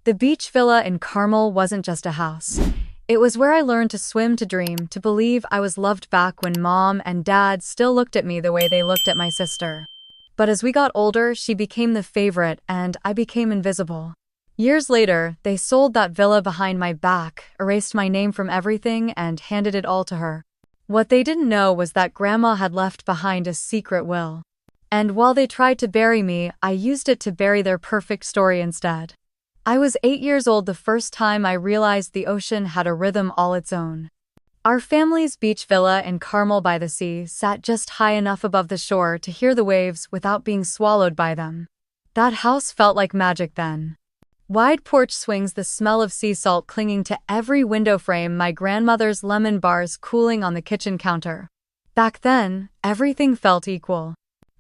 The beach villa in Carmel wasn't just a house. It was where I learned to swim, to dream, to believe I was loved back when mom and dad still looked at me the way they looked at my sister. But as we got older, she became the favorite and I became invisible. Years later, they sold that villa behind my back, erased my name from everything, and handed it all to her. What they didn't know was that Grandma had left behind a secret will. And while they tried to bury me, I used it to bury their perfect story instead. I was 8 years old the first time I realized the ocean had a rhythm all its own. Our family's beach villa in Carmel by the sea sat just high enough above the shore to hear the waves without being swallowed by them. That house felt like magic then. Wide porch swings, the smell of sea salt clinging to every window frame, my grandmother's lemon bars cooling on the kitchen counter. Back then, everything felt equal.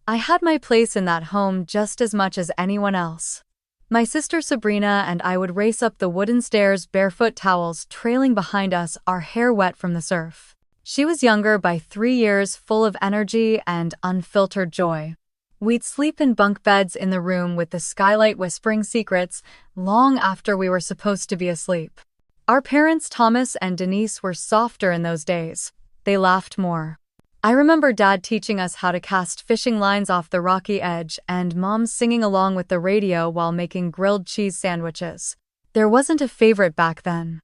I had my place in that home just as much as anyone else. My sister Sabrina and I would race up the wooden stairs, barefoot, towels trailing behind us, our hair wet from the surf. She was younger by 3 years, full of energy and unfiltered joy. We'd sleep in bunk beds in the room with the skylight whispering secrets long after we were supposed to be asleep. Our parents, Thomas and Denise, were softer in those days. They laughed more. I remember Dad teaching us how to cast fishing lines off the rocky edge and Mom singing along with the radio while making grilled cheese sandwiches. There wasn't a favorite back then.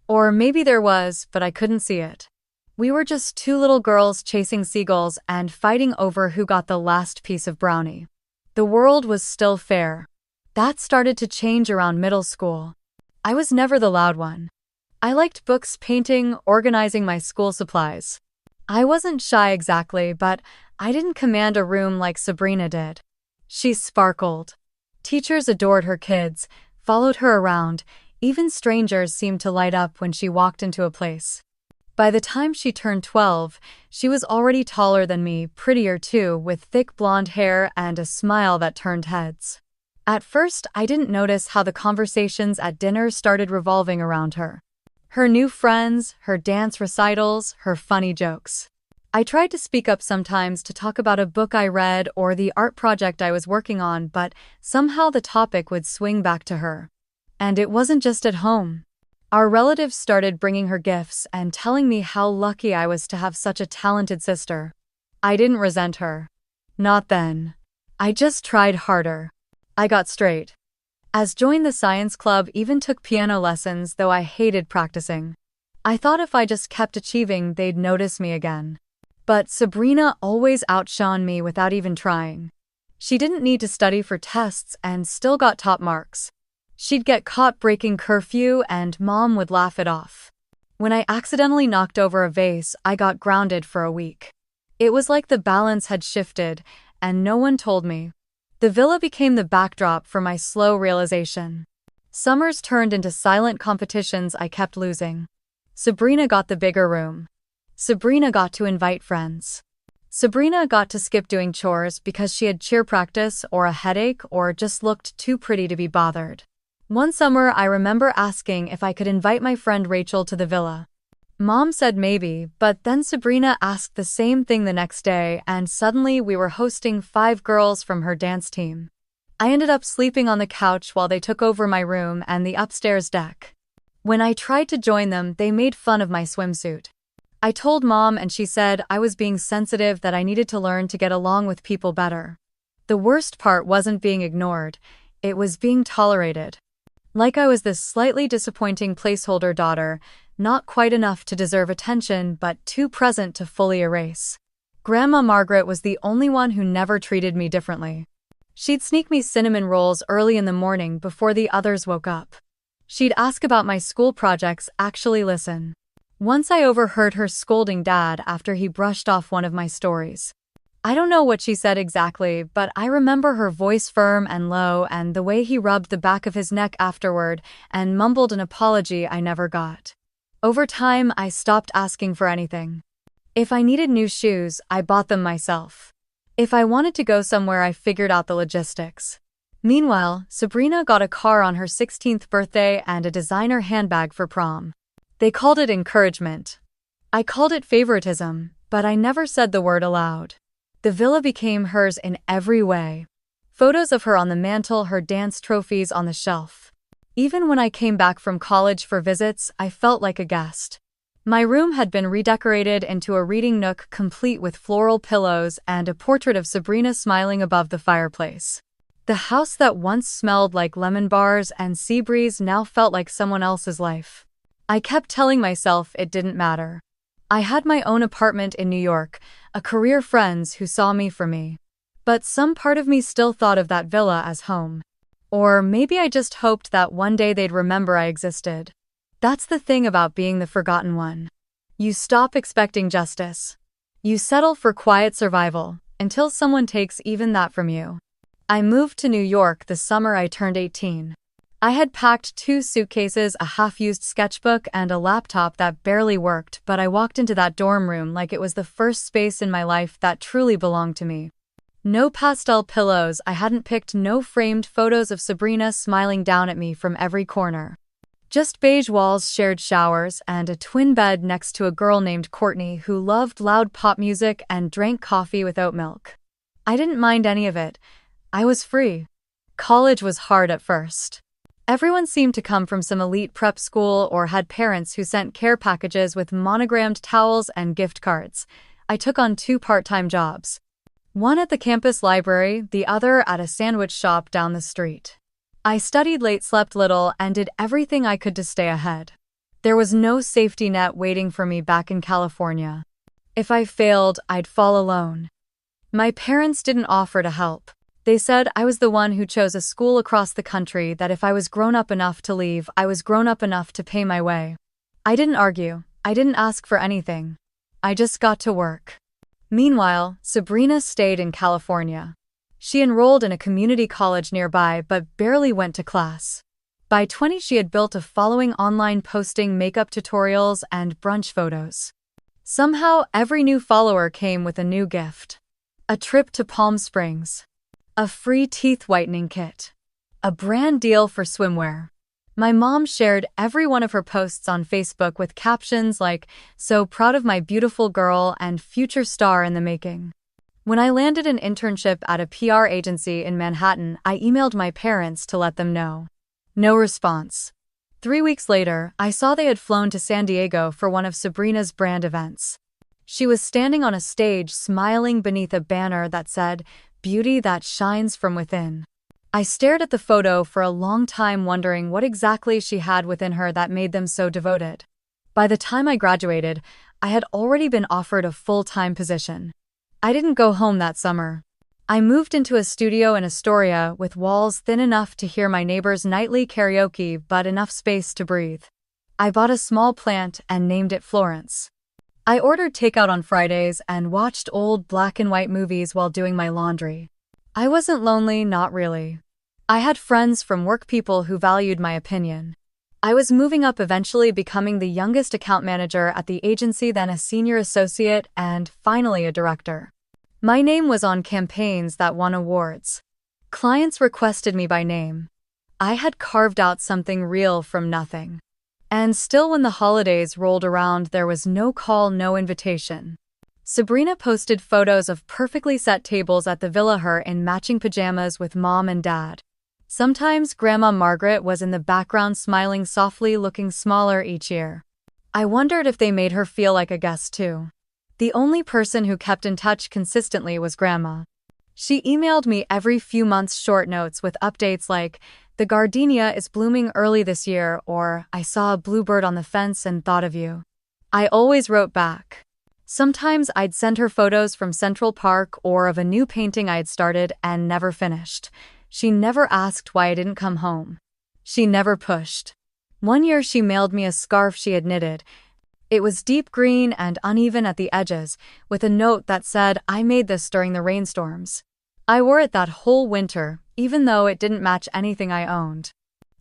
Or maybe there was, but I couldn't see it. We were just two little girls chasing seagulls and fighting over who got the last piece of brownie. The world was still fair. That started to change around middle school. I was never the loud one. I liked books, painting, organizing my school supplies. I wasn't shy exactly, but I didn't command a room like Sabrina did. She sparkled. Teachers adored her kids, followed her around. Even strangers seemed to light up when she walked into a place. By the time she turned 12, she was already taller than me, prettier too, with thick blonde hair and a smile that turned heads. At first, I didn't notice how the conversations at dinner started revolving around her. Her new friends, her dance recitals, her funny jokes. I tried to speak up sometimes to talk about a book I read or the art project I was working on, but somehow the topic would swing back to her. And it wasn't just at home. Our relatives started bringing her gifts and telling me how lucky I was to have such a talented sister. I didn't resent her. Not then. I just tried harder. I got straight A's, joined the science club, even took piano lessons, though I hated practicing. I thought if I just kept achieving, they'd notice me again. But Sabrina always outshone me without even trying. She didn't need to study for tests and still got top marks. She'd get caught breaking curfew and Mom would laugh it off. When I accidentally knocked over a vase, I got grounded for a week. It was like the balance had shifted, and no one told me. The villa became the backdrop for my slow realization. Summers turned into silent competitions I kept losing. Sabrina got the bigger room. Sabrina got to invite friends. Sabrina got to skip doing chores because she had cheer practice or a headache or just looked too pretty to be bothered. One summer, I remember asking if I could invite my friend Rachel to the villa. Mom said maybe, but then Sabrina asked the same thing the next day, and suddenly we were hosting 5 girls from her dance team. I ended up sleeping on the couch while they took over my room and the upstairs deck. When I tried to join them, they made fun of my swimsuit. I told Mom and she said I was being sensitive, that I needed to learn to get along with people better. The worst part wasn't being ignored, it was being tolerated. Like I was this slightly disappointing placeholder daughter, not quite enough to deserve attention but too present to fully erase. Grandma Margaret was the only one who never treated me differently. She'd sneak me cinnamon rolls early in the morning before the others woke up. She'd ask about my school projects, actually listen. Once I overheard her scolding Dad after he brushed off one of my stories. I don't know what she said exactly, but I remember her voice firm and low and the way he rubbed the back of his neck afterward and mumbled an apology I never got. Over time, I stopped asking for anything. If I needed new shoes, I bought them myself. If I wanted to go somewhere, I figured out the logistics. Meanwhile, Sabrina got a car on her 16th birthday and a designer handbag for prom. They called it encouragement. I called it favoritism, but I never said the word aloud. The villa became hers in every way. Photos of her on the mantle, her dance trophies on the shelf. Even when I came back from college for visits, I felt like a guest. My room had been redecorated into a reading nook complete with floral pillows and a portrait of Sabrina smiling above the fireplace. The house that once smelled like lemon bars and sea breeze now felt like someone else's life. I kept telling myself it didn't matter. I had my own apartment in New York, a career friends who saw me for me. But some part of me still thought of that villa as home. Or maybe I just hoped that one day they'd remember I existed. That's the thing about being the forgotten one. You stop expecting justice. You settle for quiet survival, until someone takes even that from you. I moved to New York the summer I turned 18. I had packed 2 suitcases, a half-used sketchbook, and a laptop that barely worked, but I walked into that dorm room like it was the first space in my life that truly belonged to me. No pastel pillows I hadn't picked, no framed photos of Sabrina smiling down at me from every corner. Just beige walls, shared showers, and a twin bed next to a girl named Courtney who loved loud pop music and drank coffee with oat milk. I didn't mind any of it. I was free. College was hard at first. Everyone seemed to come from some elite prep school or had parents who sent care packages with monogrammed towels and gift cards. I took on 2 part-time jobs. One at the campus library, the other at a sandwich shop down the street. I studied late, slept little, and did everything I could to stay ahead. There was no safety net waiting for me back in California. If I failed, I'd fall alone. My parents didn't offer to help. They said I was the one who chose a school across the country, that if I was grown up enough to leave, I was grown up enough to pay my way. I didn't argue. I didn't ask for anything. I just got to work. Meanwhile, Sabrina stayed in California. She enrolled in a community college nearby but barely went to class. By 20, she had built a following online, posting makeup tutorials and brunch photos. Somehow, every new follower came with a new gift. A trip to Palm Springs. A free teeth whitening kit. A brand deal for swimwear. My mom shared every one of her posts on Facebook with captions like, "So proud of my beautiful girl," and "Future star in the making." When I landed an internship at a PR agency in Manhattan, I emailed my parents to let them know. No response. 3 weeks later, I saw they had flown to San Diego for one of Sabrina's brand events. She was standing on a stage smiling beneath a banner that said, "Beauty that shines from within." I stared at the photo for a long time, wondering what exactly she had within her that made them so devoted. By the time I graduated, I had already been offered a full-time position. I didn't go home that summer. I moved into a studio in Astoria with walls thin enough to hear my neighbors' nightly karaoke but enough space to breathe. I bought a small plant and named it Florence. I ordered takeout on Fridays and watched old black and white movies while doing my laundry. I wasn't lonely, not really. I had friends from work, people who valued my opinion. I was moving up, eventually becoming the youngest account manager at the agency, then a senior associate, and finally a director. My name was on campaigns that won awards. Clients requested me by name. I had carved out something real from nothing. And still, when the holidays rolled around, there was no call, no invitation. Sabrina posted photos of perfectly set tables at the villa, her in matching pajamas with mom and dad. Sometimes Grandma Margaret was in the background, smiling softly, looking smaller each year. I wondered if they made her feel like a guest too. The only person who kept in touch consistently was Grandma. She emailed me every few months short notes with updates like, "The gardenia is blooming early this year," or "I saw a bluebird on the fence and thought of you." I always wrote back. Sometimes I'd send her photos from Central Park or of a new painting I had started and never finished. She never asked why I didn't come home. She never pushed. One year she mailed me a scarf she had knitted. It was deep green and uneven at the edges, with a note that said, "I made this during the rainstorms." I wore it that whole winter, even though it didn't match anything I owned.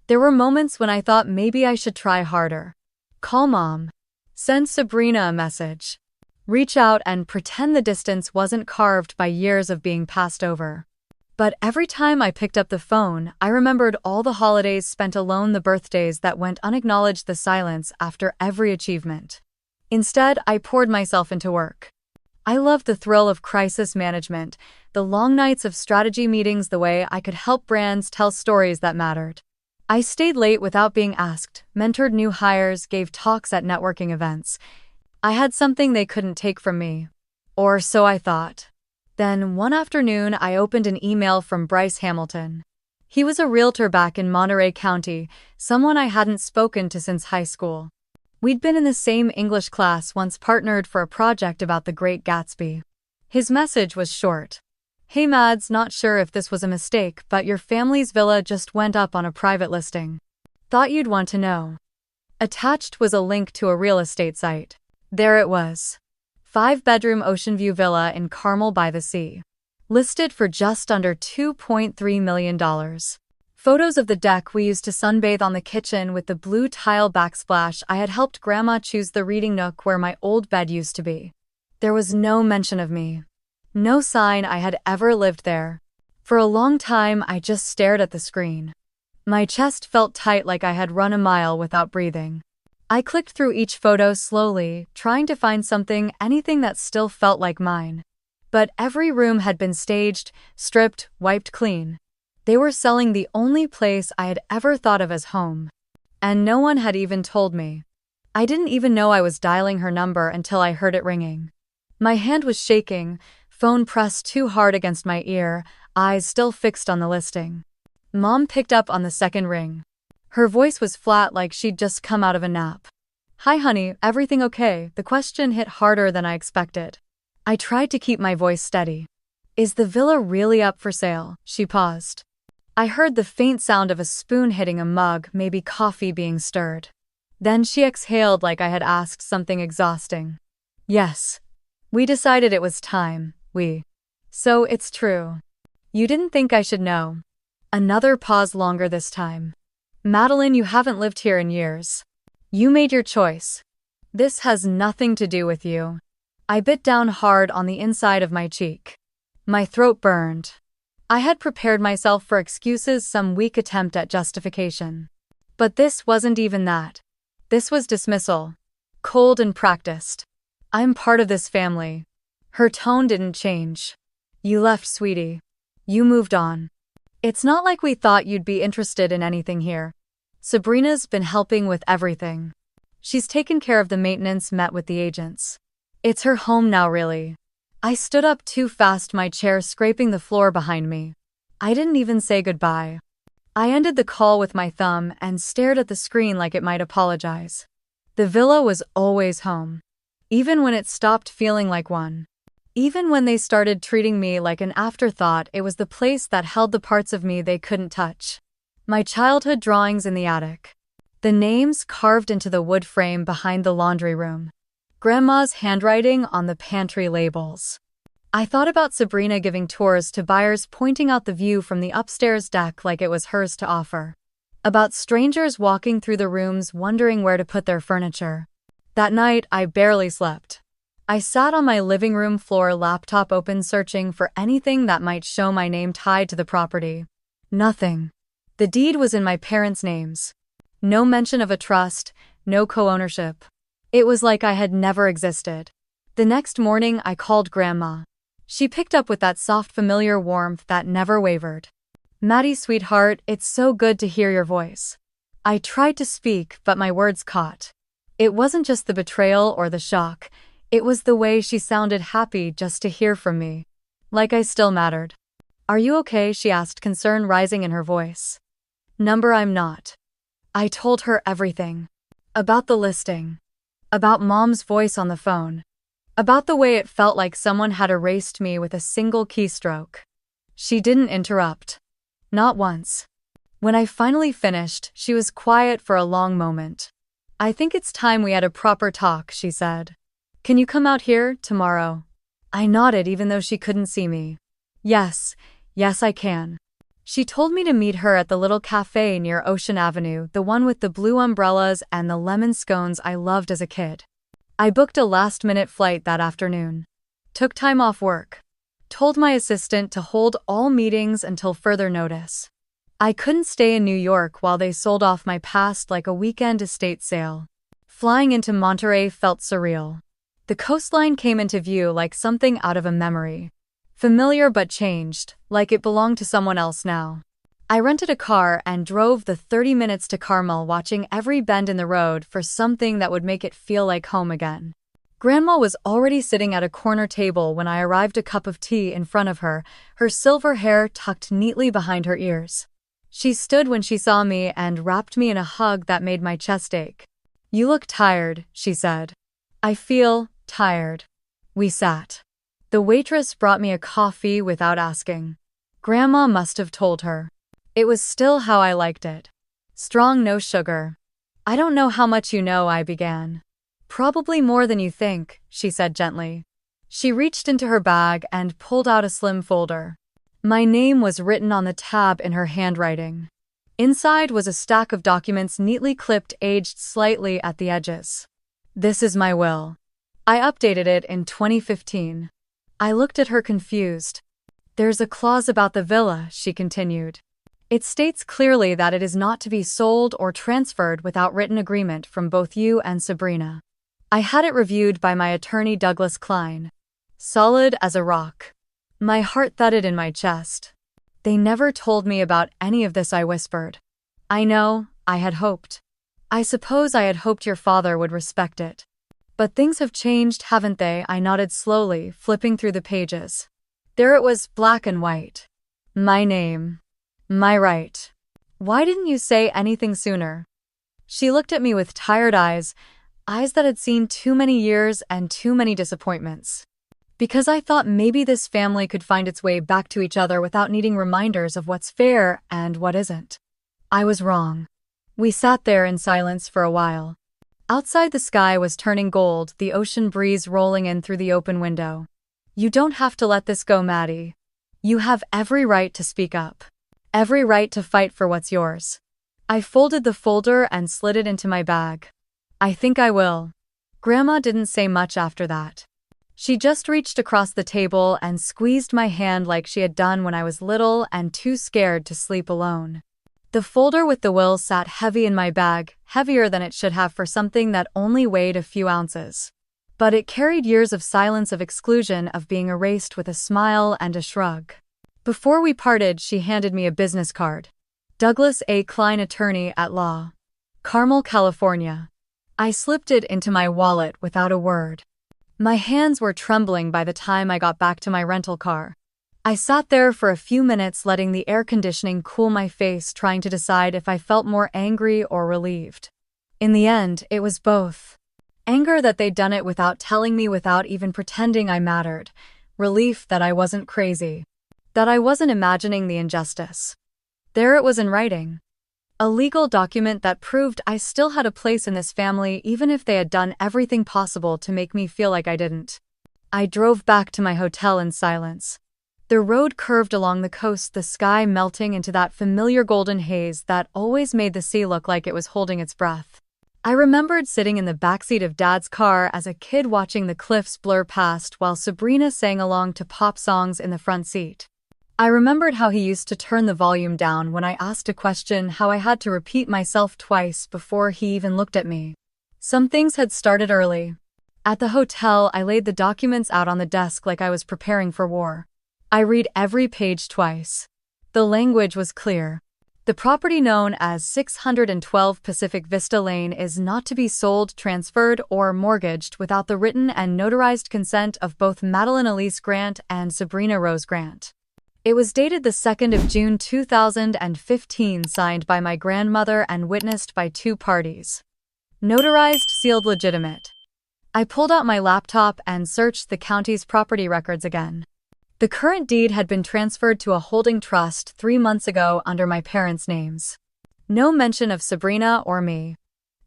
There were moments when I thought maybe I should try harder. Call Mom. Send Sabrina a message. Reach out and pretend the distance wasn't carved by years of being passed over. But every time I picked up the phone, I remembered all the holidays spent alone, the birthdays that went unacknowledged, the silence after every achievement. Instead, I poured myself into work. I loved the thrill of crisis management, the long nights of strategy meetings, the way I could help brands tell stories that mattered. I stayed late without being asked, mentored new hires, gave talks at networking events. I had something they couldn't take from me. Or so I thought. Then, one afternoon, I opened an email from Bryce Hamilton. He was a realtor back in Monterey County, someone I hadn't spoken to since high school. We'd been in the same English class, once partnered for a project about The Great Gatsby. His message was short. "Hey Mads, not sure if this was a mistake, but your family's villa just went up on a private listing. Thought you'd want to know." Attached was a link to a real estate site. There it was. 5-bedroom ocean view villa in Carmel by the Sea. Listed for just under $2.3 million. Photos of the deck we used to sunbathe on, the kitchen with the blue tile backsplash. I had helped Grandma choose the reading nook where my old bed used to be. There was no mention of me. No sign I had ever lived there. For a long time, I just stared at the screen. My chest felt tight, like I had run a mile without breathing. I clicked through each photo slowly, trying to find something, anything that still felt like mine. But every room had been staged, stripped, wiped clean. They were selling the only place I had ever thought of as home. And no one had even told me. I didn't even know I was dialing her number until I heard it ringing. My hand was shaking, phone pressed too hard against my ear, eyes still fixed on the listing. Mom picked up on the second ring. Her voice was flat, like she'd just come out of a nap. "Hi honey, everything okay?" The question hit harder than I expected. I tried to keep my voice steady. "Is the villa really up for sale?" She paused. I heard the faint sound of a spoon hitting a mug, maybe coffee being stirred. Then she exhaled, like I had asked something exhausting. "Yes. We decided it was time, So it's true. You didn't think I should know." Another pause, longer this time. "Madeline, you haven't lived here in years. You made your choice. This has nothing to do with you." I bit down hard on the inside of my cheek. My throat burned. I had prepared myself for excuses, some weak attempt at justification. But this wasn't even that. This was dismissal. Cold and practiced. "I'm part of this family." Her tone didn't change. "You left, sweetie. You moved on. It's not like we thought you'd be interested in anything here. Sabrina's been helping with everything. She's taken care of the maintenance, met with the agents. It's her home now, really." I stood up too fast, my chair scraping the floor behind me. I didn't even say goodbye. I ended the call with my thumb and stared at the screen like it might apologize. The villa was always home. Even when it stopped feeling like one. Even when they started treating me like an afterthought, it was the place that held the parts of me they couldn't touch. My childhood drawings in the attic. The names carved into the wood frame behind the laundry room. Grandma's handwriting on the pantry labels. I thought about Sabrina giving tours to buyers, pointing out the view from the upstairs deck like it was hers to offer. About strangers walking through the rooms, wondering where to put their furniture. That night, I barely slept. I sat on my living room floor, laptop open, searching for anything that might show my name tied to the property. Nothing. The deed was in my parents' names. No mention of a trust, no co-ownership. It was like I had never existed. The next morning, I called Grandma. She picked up with that soft, familiar warmth that never wavered. "Maddie, sweetheart, it's so good to hear your voice." I tried to speak, but my words caught. It wasn't just the betrayal or the shock. It was the way she sounded, happy just to hear from me. Like I still mattered. "Are you okay?" she asked, concern rising in her voice. I'm not." I told her everything. About the listing. About Mom's voice on the phone. About the way it felt like someone had erased me with a single keystroke. She didn't interrupt. Not once. When I finally finished, she was quiet for a long moment. "I think it's time we had a proper talk," she said. "Can you come out here tomorrow?" I nodded, even though she couldn't see me. Yes, I can." She told me to meet her at the little cafe near Ocean Avenue, the one with the blue umbrellas and the lemon scones I loved as a kid. I booked a last-minute flight that afternoon. Took time off work. Told my assistant to hold all meetings until further notice. I couldn't stay in New York while they sold off my past like a weekend estate sale. Flying into Monterey felt surreal. The coastline came into view like something out of a memory. Familiar but changed, like it belonged to someone else now. I rented a car and drove the 30 minutes to Carmel, watching every bend in the road for something that would make it feel like home again. Grandma was already sitting at a corner table when I arrived, a cup of tea in front of her, her silver hair tucked neatly behind her ears. She stood when she saw me and wrapped me in a hug that made my chest ache. "You look tired," she said. "I feel tired." We sat. The waitress brought me a coffee without asking. Grandma must have told her. It was still how I liked it. Strong, no sugar. "I don't know how much you know," I began. "Probably more than you think," she said gently. She reached into her bag and pulled out a slim folder. My name was written on the tab in her handwriting. Inside was a stack of documents neatly clipped, aged slightly at the edges. "This is my will. I updated it in 2015. I looked at her confused. "There's a clause about the villa," she continued. "It states clearly that it is not to be sold or transferred without written agreement from both you and Sabrina." I had it reviewed by my attorney, Douglas Klein. Solid as a rock. My heart thudded in my chest. "They never told me about any of this," I whispered. "I know, I had hoped. I suppose I had hoped your father would respect it. But things have changed, haven't they?" I nodded slowly, flipping through the pages. There it was, black and white. My name. My right. "Why didn't you say anything sooner?" She looked at me with tired eyes that had seen too many years and too many disappointments. "Because I thought maybe this family could find its way back to each other without needing reminders of what's fair and what isn't." I was wrong. We sat there in silence for a while. Outside, the sky was turning gold, the ocean breeze rolling in through the open window. "You don't have to let this go, Maddie. You have every right to speak up. Every right to fight for what's yours." I folded the folder and slid it into my bag. "I think I will." Grandma didn't say much after that. She just reached across the table and squeezed my hand like she had done when I was little and too scared to sleep alone. The folder with the will sat heavy in my bag, heavier than it should have for something that only weighed a few ounces. But it carried years of silence, of exclusion, of being erased with a smile and a shrug. Before we parted, she handed me a business card. Douglas A. Klein, attorney at law. Carmel, California. I slipped it into my wallet without a word. My hands were trembling by the time I got back to my rental car. I sat there for a few minutes, letting the air conditioning cool my face, trying to decide if I felt more angry or relieved. In the end, it was both. Anger that they'd done it without telling me, without even pretending I mattered. Relief that I wasn't crazy. That I wasn't imagining the injustice. There it was in writing. A legal document that proved I still had a place in this family, even if they had done everything possible to make me feel like I didn't. I drove back to my hotel in silence. The road curved along the coast, the sky melting into that familiar golden haze that always made the sea look like it was holding its breath. I remembered sitting in the backseat of Dad's car as a kid, watching the cliffs blur past while Sabrina sang along to pop songs in the front seat. I remembered how he used to turn the volume down when I asked a question, how I had to repeat myself twice before he even looked at me. Some things had started early. At the hotel, I laid the documents out on the desk like I was preparing for war. I read every page twice. The language was clear. The property, known as 612 Pacific Vista Lane, is not to be sold, transferred, or mortgaged without the written and notarized consent of both Madeline Elise Grant and Sabrina Rose Grant. It was dated the 2nd of June 2015, signed by my grandmother and witnessed by two parties. Notarized, sealed, legitimate. I pulled out my laptop and searched the county's property records again. The current deed had been transferred to a holding trust 3 months ago under my parents' names. No mention of Sabrina or me.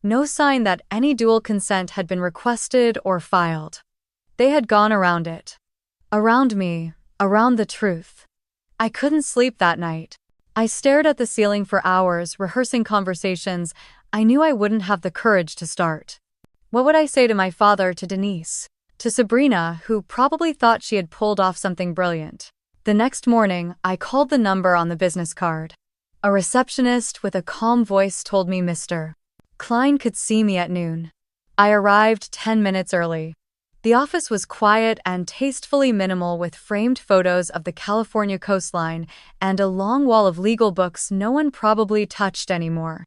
No sign that any dual consent had been requested or filed. They had gone around it. Around me, around the truth. I couldn't sleep that night. I stared at the ceiling for hours, rehearsing conversations I knew I wouldn't have the courage to start. What would I say to my father, to Denise, to Sabrina, who probably thought she had pulled off something brilliant? The next morning, I called the number on the business card. A receptionist with a calm voice told me Mr. Klein could see me at noon. I arrived 10 minutes early. The office was quiet and tastefully minimal, with framed photos of the California coastline and a long wall of legal books no one probably touched anymore.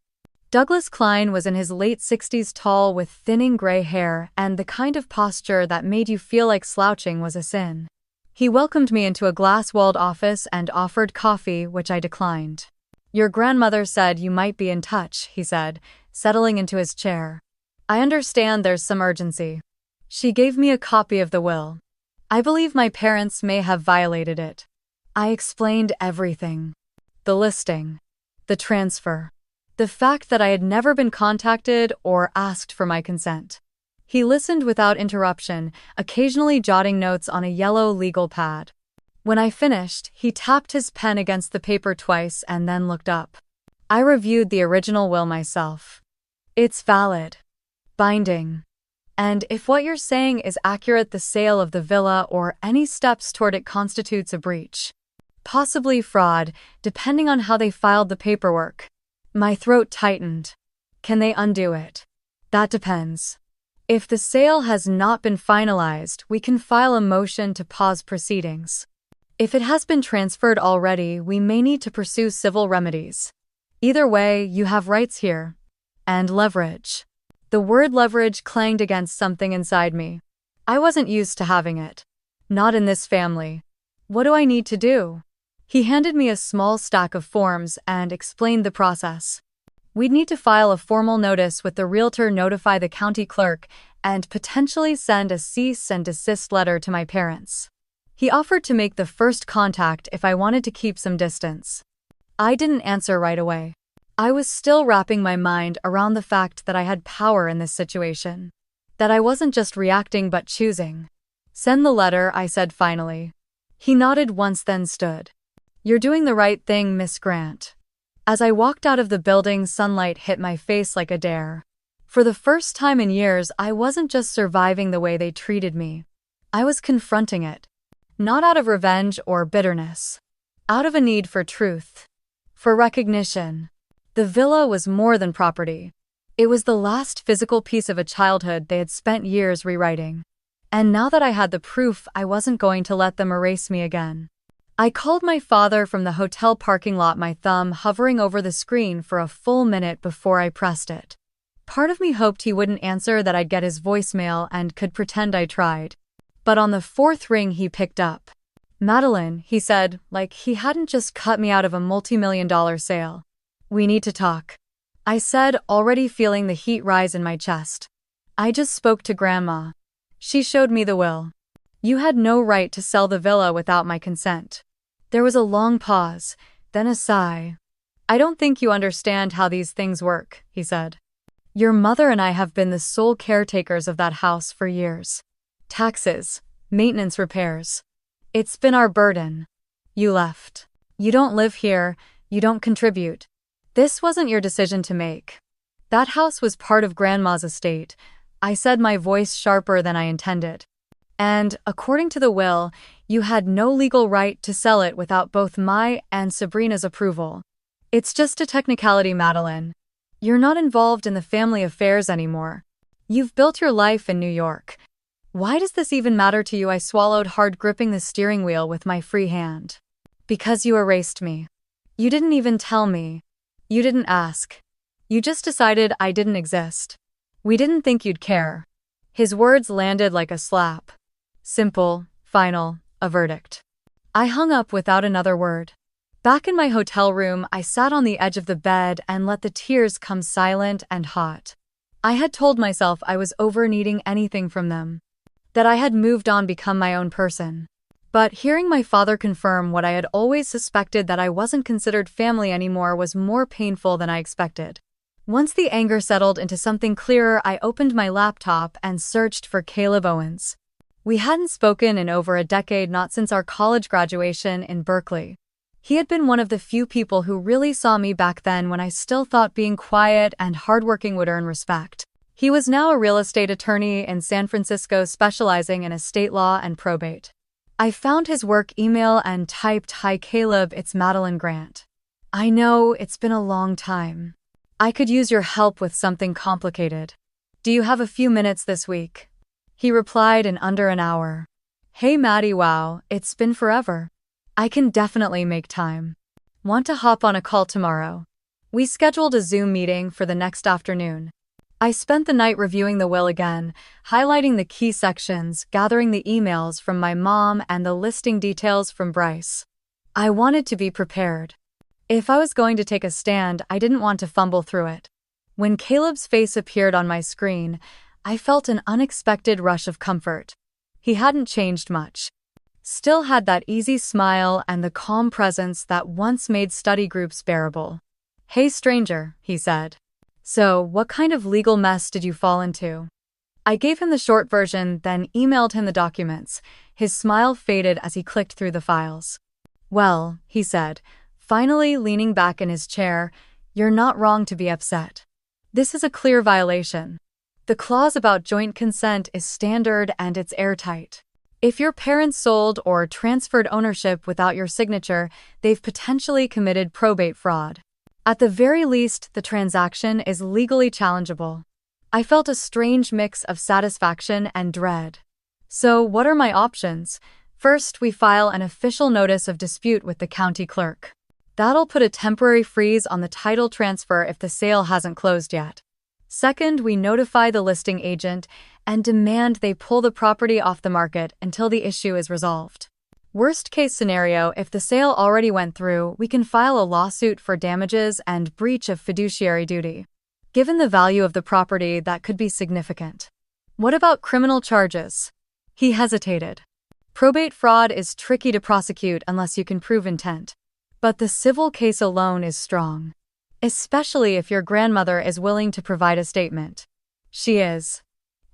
Douglas Klein was in his late 60s, tall with thinning gray hair and the kind of posture that made you feel like slouching was a sin. He welcomed me into a glass-walled office and offered coffee, which I declined. "Your grandmother said you might be in touch," he said, settling into his chair. "I understand there's some urgency." She gave me a copy of the will. I believe my parents may have violated it. I explained everything. The listing. The transfer. The fact that I had never been contacted or asked for my consent. He listened without interruption, occasionally jotting notes on a yellow legal pad. When I finished, he tapped his pen against the paper twice and then looked up. I reviewed the original will myself. It's valid. Binding. And if what you're saying is accurate, the sale of the villa or any steps toward it constitutes a breach. Possibly fraud, depending on how they filed the paperwork. My throat tightened. Can they undo it? That depends. If the sale has not been finalized, we can file a motion to pause proceedings. If it has been transferred already, we may need to pursue civil remedies. Either way, you have rights here. And leverage. The word leverage clanged against something inside me. I wasn't used to having it. Not in this family. What do I need to do? He handed me a small stack of forms and explained the process. We'd need to file a formal notice with the realtor, notify the county clerk, and potentially send a cease and desist letter to my parents. He offered to make the first contact if I wanted to keep some distance. I didn't answer right away. I was still wrapping my mind around the fact that I had power in this situation. That I wasn't just reacting but choosing. "Send the letter," I said finally. He nodded once, then stood. "You're doing the right thing, Miss Grant." As I walked out of the building, sunlight hit my face like a dare. For the first time in years, I wasn't just surviving the way they treated me. I was confronting it. Not out of revenge or bitterness. Out of a need for truth. For recognition. The villa was more than property. It was the last physical piece of a childhood they had spent years rewriting. And now that I had the proof, I wasn't going to let them erase me again. I called my father from the hotel parking lot, my thumb hovering over the screen for a full minute before I pressed it. Part of me hoped he wouldn't answer, that I'd get his voicemail and could pretend I tried. But on the fourth ring, he picked up. "Madeline," he said, like he hadn't just cut me out of a multi-million-dollar sale. "We need to talk." I said, already feeling the heat rise in my chest. "I just spoke to Grandma. She showed me the will. You had no right to sell the villa without my consent." There was a long pause, then a sigh. "I don't think you understand how these things work," he said. "Your mother and I have been the sole caretakers of that house for years. Taxes, maintenance, repairs. It's been our burden. You left. You don't live here, you don't contribute. This wasn't your decision to make. That house was part of Grandma's estate," I said, my voice sharper than I intended. "And, according to the will, you had no legal right to sell it without both my and Sabrina's approval. It's just a technicality, Madeline. You're not involved in the family affairs anymore. You've built your life in New York. Why does this even matter to you?" I swallowed hard, gripping the steering wheel with my free hand. "Because you erased me. You didn't even tell me. You didn't ask. You just decided I didn't exist. We didn't think you'd care." His words landed like a slap. Simple, final, a verdict. I hung up without another word. Back in my hotel room, I sat on the edge of the bed and let the tears come silent and hot. I had told myself I was over needing anything from them. That I had moved on, become my own person. But hearing my father confirm what I had always suspected, that I wasn't considered family anymore, was more painful than I expected. Once the anger settled into something clearer, I opened my laptop and searched for Caleb Owens. We hadn't spoken in over a decade, not since our college graduation in Berkeley. He had been one of the few people who really saw me back then, when I still thought being quiet and hardworking would earn respect. He was now a real estate attorney in San Francisco, specializing in estate law and probate. I found his work email and typed, "Hi Caleb, it's Madeline Grant. I know it's been a long time. I could use your help with something complicated. Do you have a few minutes this week?" He replied in under an hour. Hey Maddie, wow, it's been forever. I can definitely make time. Want to hop on a call tomorrow? We scheduled a Zoom meeting for the next afternoon. I spent the night reviewing the will again, highlighting the key sections, gathering the emails from my mom and the listing details from Bryce. I wanted to be prepared. If I was going to take a stand, I didn't want to fumble through it. When Caleb's face appeared on my screen, I felt an unexpected rush of comfort. He hadn't changed much. Still had that easy smile and the calm presence that once made study groups bearable. Hey stranger, he said. So, what kind of legal mess did you fall into? I gave him the short version, then emailed him the documents. His smile faded as he clicked through the files. Well, he said, finally leaning back in his chair, you're not wrong to be upset. This is a clear violation. The clause about joint consent is standard and it's airtight. If your parents sold or transferred ownership without your signature, they've potentially committed probate fraud. At the very least, the transaction is legally challengeable. I felt a strange mix of satisfaction and dread. So, what are my options? First, we file an official notice of dispute with the county clerk. That'll put a temporary freeze on the title transfer if the sale hasn't closed yet. Second, we notify the listing agent and demand they pull the property off the market until the issue is resolved. Worst case scenario, if the sale already went through, we can file a lawsuit for damages and breach of fiduciary duty. Given the value of the property, that could be significant. What about criminal charges? He hesitated. Probate fraud is tricky to prosecute unless you can prove intent. But the civil case alone is strong. Especially if your grandmother is willing to provide a statement. She is.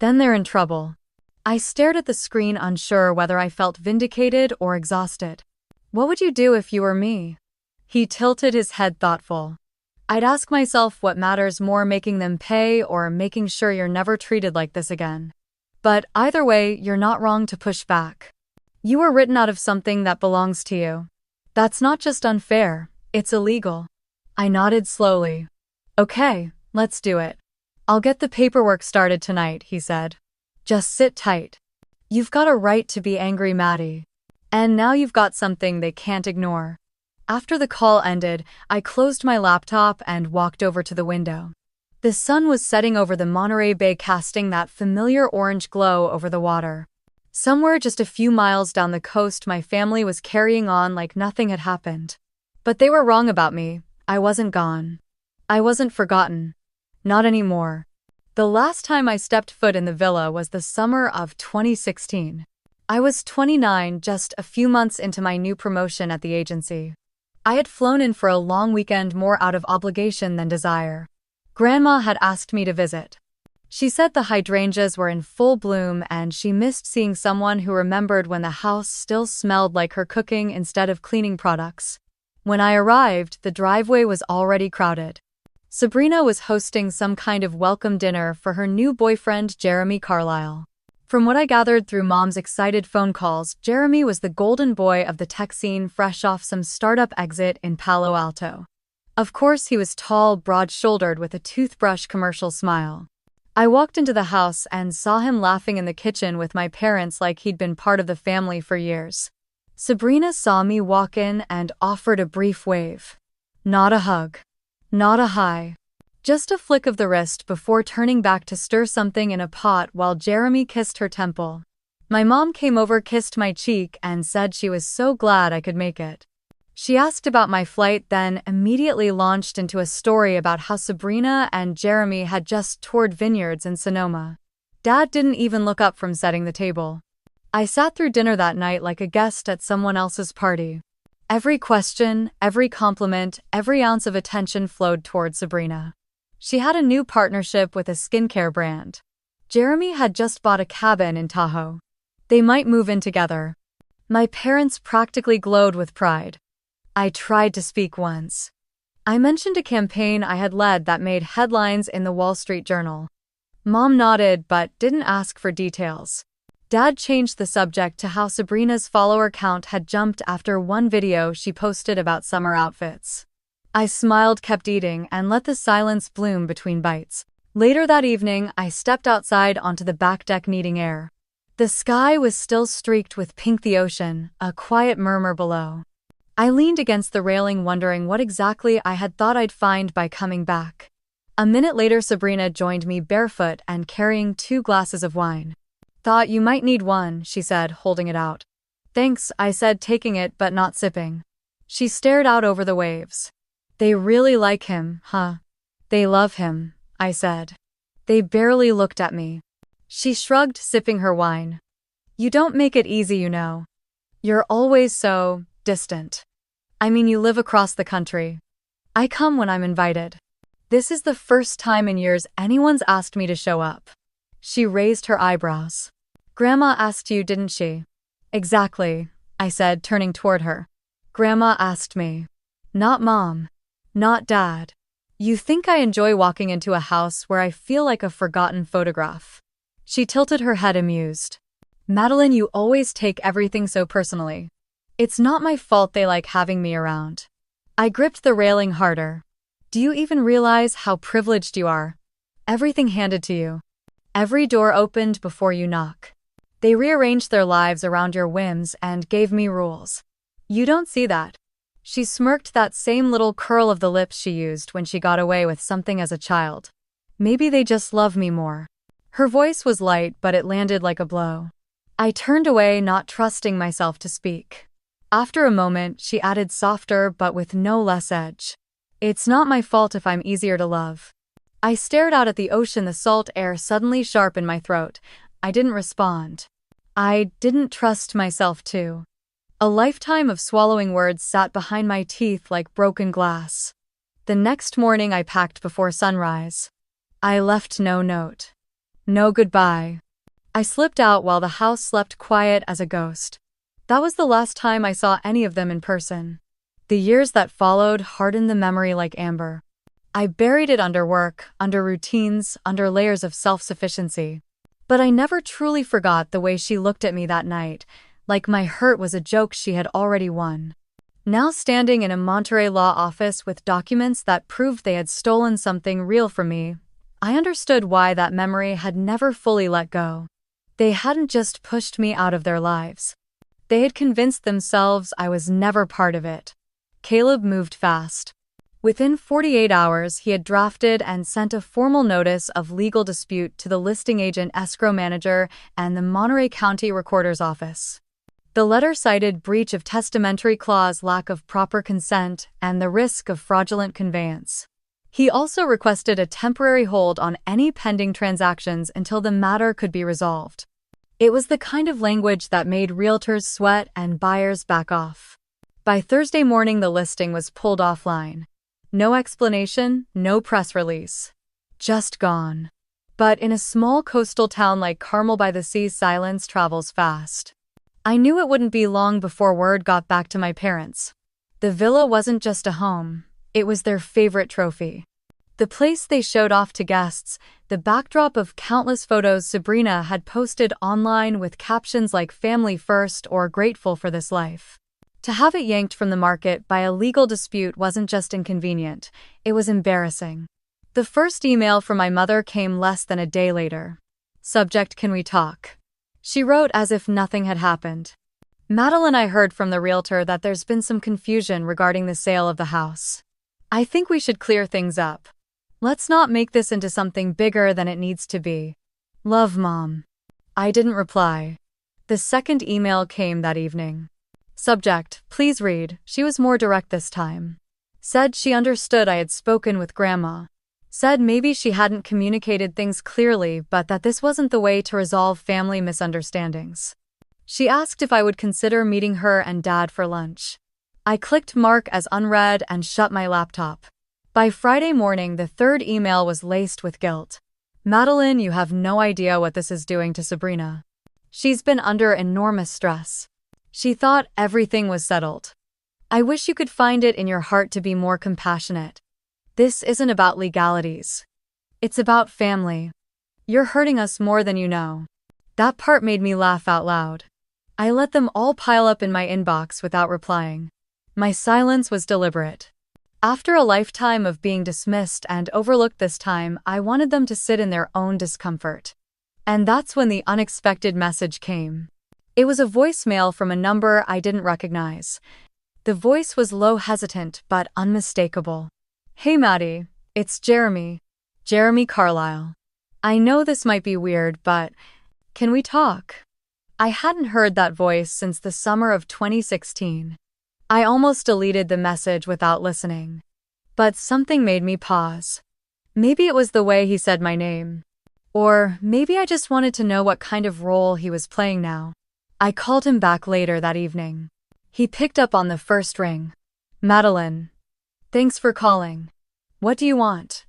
Then they're in trouble. I stared at the screen, unsure whether I felt vindicated or exhausted. What would you do if you were me? He tilted his head, thoughtful. I'd ask myself what matters more, making them pay or making sure you're never treated like this again. But either way, you're not wrong to push back. You were written out of something that belongs to you. That's not just unfair, it's illegal. I nodded slowly. Okay, let's do it. I'll get the paperwork started tonight, he said. Just sit tight. You've got a right to be angry, Maddie. And now you've got something they can't ignore. After the call ended, I closed my laptop and walked over to the window. The sun was setting over the Monterey Bay, casting that familiar orange glow over the water. Somewhere just a few miles down the coast, my family was carrying on like nothing had happened. But they were wrong about me. I wasn't gone. I wasn't forgotten. Not anymore. The last time I stepped foot in the villa was the summer of 2016. I was 29, just a few months into my new promotion at the agency. I had flown in for a long weekend, more out of obligation than desire. Grandma had asked me to visit. She said the hydrangeas were in full bloom and she missed seeing someone who remembered when the house still smelled like her cooking instead of cleaning products. When I arrived, the driveway was already crowded. Sabrina was hosting some kind of welcome dinner for her new boyfriend, Jeremy Carlisle. From what I gathered through Mom's excited phone calls, Jeremy was the golden boy of the tech scene, fresh off some startup exit in Palo Alto. Of course, he was tall, broad-shouldered, with a toothbrush commercial smile. I walked into the house and saw him laughing in the kitchen with my parents like he'd been part of the family for years. Sabrina saw me walk in and offered a brief wave. Not a hug. Not a hi. Just a flick of the wrist before turning back to stir something in a pot while Jeremy kissed her temple. My mom came over, kissed my cheek, and said she was so glad I could make it. She asked about my flight, then immediately launched into a story about how Sabrina and Jeremy had just toured vineyards in Sonoma. Dad didn't even look up from setting the table. I sat through dinner that night like a guest at someone else's party. Every question, every compliment, every ounce of attention flowed toward Sabrina. She had a new partnership with a skincare brand. Jeremy had just bought a cabin in Tahoe. They might move in together. My parents practically glowed with pride. I tried to speak once. I mentioned a campaign I had led that made headlines in the Wall Street Journal. Mom nodded but didn't ask for details. Dad changed the subject to how Sabrina's follower count had jumped after one video she posted about summer outfits. I smiled, kept eating, and let the silence bloom between bites. Later that evening, I stepped outside onto the back deck needing air. The sky was still streaked with pink, the ocean, a quiet murmur below. I leaned against the railing wondering what exactly I had thought I'd find by coming back. A minute later, Sabrina joined me barefoot and carrying 2 glasses of wine. "Thought you might need one," she said, holding it out. "Thanks," I said, taking it but not sipping. She stared out over the waves. "They really like him, huh?" "They love him," I said. "They barely looked at me." She shrugged, sipping her wine. "You don't make it easy, you know. You're always so distant. I mean, you live across the country. I come when I'm invited. This is the first time in years anyone's asked me to show up." She raised her eyebrows. "Grandma asked you, didn't she?" "Exactly," I said, turning toward her. "Grandma asked me. Not Mom. Not Dad. You think I enjoy walking into a house where I feel like a forgotten photograph?" She tilted her head, amused. "Madeline, you always take everything so personally. It's not my fault they like having me around." I gripped the railing harder. "Do you even realize how privileged you are? Everything handed to you. Every door opened before you knock. They rearranged their lives around your whims and gave me rules. You don't see that." She smirked, that same little curl of the lips she used when she got away with something as a child. "Maybe they just love me more." Her voice was light, but it landed like a blow. I turned away, not trusting myself to speak. After a moment, she added, softer but with no less edge. "It's not my fault if I'm easier to love." I stared out at the ocean, the salt air suddenly sharp in my throat. I didn't respond. I didn't trust myself to. A lifetime of swallowing words sat behind my teeth like broken glass. The next morning I packed before sunrise. I left no note. No goodbye. I slipped out while the house slept quiet as a ghost. That was the last time I saw any of them in person. The years that followed hardened the memory like amber. I buried it under work, under routines, under layers of self-sufficiency. But I never truly forgot the way she looked at me that night, like my hurt was a joke she had already won. Now, standing in a Monterey law office with documents that proved they had stolen something real from me, I understood why that memory had never fully let go. They hadn't just pushed me out of their lives. They had convinced themselves I was never part of it. Caleb moved fast. Within 48 hours, he had drafted and sent a formal notice of legal dispute to the listing agent, escrow manager, and the Monterey County Recorder's Office. The letter cited breach of testamentary clause, lack of proper consent, and the risk of fraudulent conveyance. He also requested a temporary hold on any pending transactions until the matter could be resolved. It was the kind of language that made realtors sweat and buyers back off. By Thursday morning, the listing was pulled offline. No explanation, no press release. Just gone. But in a small coastal town like Carmel by the Sea, silence travels fast. I knew it wouldn't be long before word got back to my parents. The villa wasn't just a home, it was their favorite trophy. The place they showed off to guests, the backdrop of countless photos Sabrina had posted online with captions like "Family First" or "Grateful for this life." To have it yanked from the market by a legal dispute wasn't just inconvenient, it was embarrassing. The first email from my mother came less than a day later. Subject: "Can we talk?" She wrote as if nothing had happened. "Madeline, I heard from the realtor that there's been some confusion regarding the sale of the house. I think we should clear things up. Let's not make this into something bigger than it needs to be. Love, Mom." I didn't reply. The second email came that evening. Subject: "Please read." She was more direct this time. Said she understood I had spoken with Grandma. Said maybe she hadn't communicated things clearly, but that this wasn't the way to resolve family misunderstandings. She asked if I would consider meeting her and Dad for lunch. I clicked mark as unread and shut my laptop. By Friday morning, the third email was laced with guilt. "Madeline, you have no idea what this is doing to Sabrina. She's been under enormous stress. She thought everything was settled. I wish you could find it in your heart to be more compassionate. This isn't about legalities. It's about family. You're hurting us more than you know." That part made me laugh out loud. I let them all pile up in my inbox without replying. My silence was deliberate. After a lifetime of being dismissed and overlooked this time, I wanted them to sit in their own discomfort. And that's when the unexpected message came. It was a voicemail from a number I didn't recognize. The voice was low, hesitant, but unmistakable. "Hey Maddie, it's Jeremy. Jeremy Carlisle. I know this might be weird, but can we talk?" I hadn't heard that voice since the summer of 2016. I almost deleted the message without listening. But something made me pause. Maybe it was the way he said my name. Or maybe I just wanted to know what kind of role he was playing now. I called him back later that evening. He picked up on the first ring. "Madeline. Thanks for calling. What do you want?"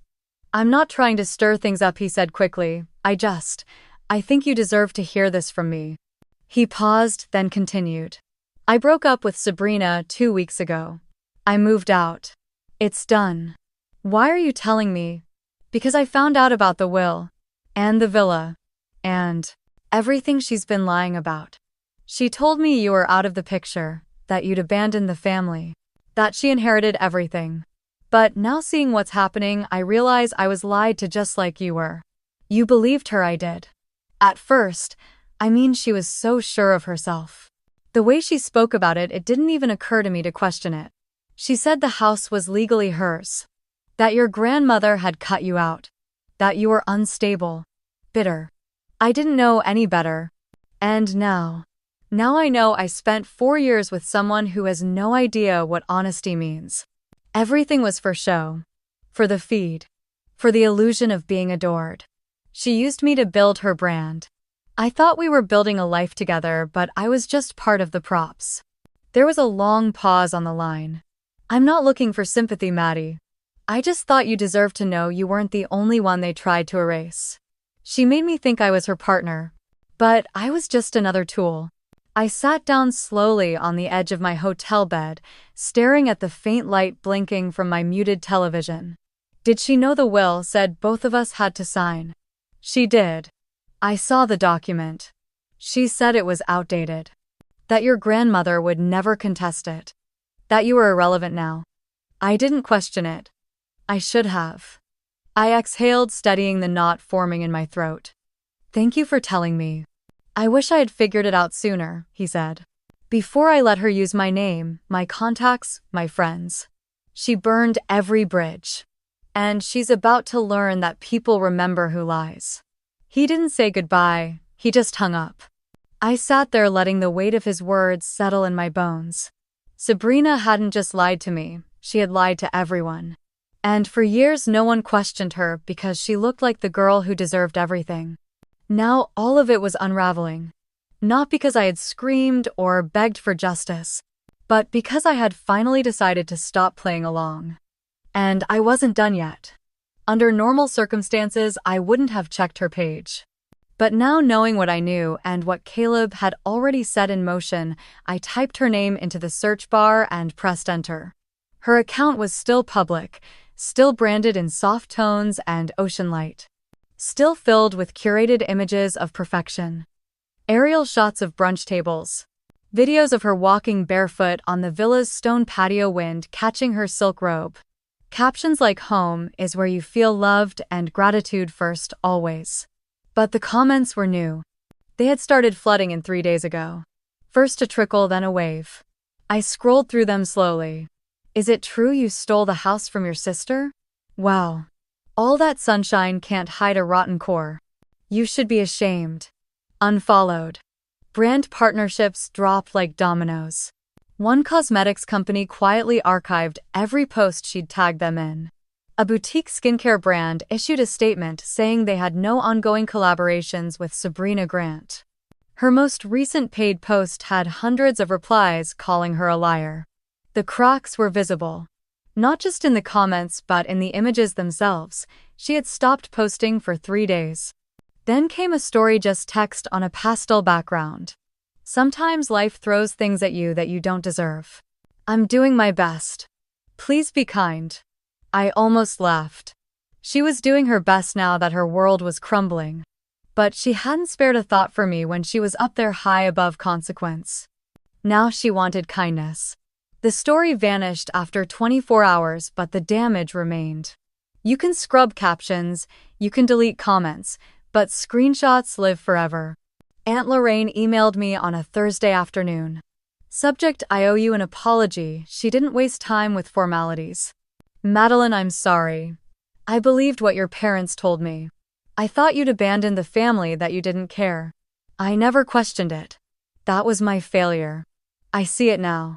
"I'm not trying to stir things up," he said quickly. I think you deserve to hear this from me." He paused, then continued. "I broke up with Sabrina 2 weeks ago. I moved out. It's done." "Why are you telling me?" "Because I found out about the will. And the villa. And everything she's been lying about. She told me you were out of the picture, that you'd abandoned the family, that she inherited everything. But now seeing what's happening, I realize I was lied to just like you were. You believed her." I did. At first, she was so sure of herself. The way she spoke about it, it didn't even occur to me to question it. She said the house was legally hers. That your grandmother had cut you out. That you were unstable. Bitter. I didn't know any better. And now I know I spent 4 years with someone who has no idea what honesty means. Everything was for show. For the feed. For the illusion of being adored. She used me to build her brand. I thought we were building a life together, but I was just part of the props. There was a long pause on the line. "I'm not looking for sympathy, Maddie. I just thought you deserved to know you weren't the only one they tried to erase." She made me think I was her partner. But I was just another tool. I sat down slowly on the edge of my hotel bed, staring at the faint light blinking from my muted television. Did she know the will said both of us had to sign? She did. I saw the document. She said it was outdated. That your grandmother would never contest it. That you were irrelevant now. I didn't question it. I should have. I exhaled, steadying the knot forming in my throat. "Thank you for telling me. I wish I had figured it out sooner," he said. "Before I let her use my name, my contacts, my friends. She burned every bridge. And she's about to learn that people remember who lies." He didn't say goodbye, he just hung up. I sat there letting the weight of his words settle in my bones. Sabrina hadn't just lied to me, she had lied to everyone. And for years no one questioned her because she looked like the girl who deserved everything. Now all of it was unraveling. Not because I had screamed or begged for justice, but because I had finally decided to stop playing along. And I wasn't done yet. Under normal circumstances, I wouldn't have checked her page. But now, knowing what I knew and what Caleb had already set in motion, I typed her name into the search bar and pressed enter. Her account was still public, still branded in soft tones and ocean light. Still filled with curated images of perfection. Aerial shots of brunch tables. Videos of her walking barefoot on the villa's stone patio, wind catching her silk robe. Captions like "Home is where you feel loved" and "Gratitude first, always." But the comments were new. They had started flooding in 3 days ago. First a trickle, then a wave. I scrolled through them slowly. "Is it true you stole the house from your sister? Wow. All that sunshine can't hide a rotten core. You should be ashamed." Unfollowed. Brand partnerships dropped like dominoes. One cosmetics company quietly archived every post she'd tagged them in. A boutique skincare brand issued a statement saying they had no ongoing collaborations with Sabrina Grant. Her most recent paid post had hundreds of replies calling her a liar. The cracks were visible. Not just in the comments but in the images themselves. She had stopped posting for 3 days. Then came a story, just text on a pastel background. "Sometimes life throws things at you that you don't deserve. I'm doing my best. Please be kind." I almost laughed. She was doing her best now that her world was crumbling. But she hadn't spared a thought for me when she was up there high above consequence. Now she wanted kindness. The story vanished after 24 hours, but the damage remained. You can scrub captions, you can delete comments, but screenshots live forever. Aunt Lorraine emailed me on a Thursday afternoon. Subject: I owe you an apology. She didn't waste time with formalities. Madeline, I'm sorry. I believed what your parents told me. I thought you'd abandoned the family, that you didn't care. I never questioned it. That was my failure. I see it now.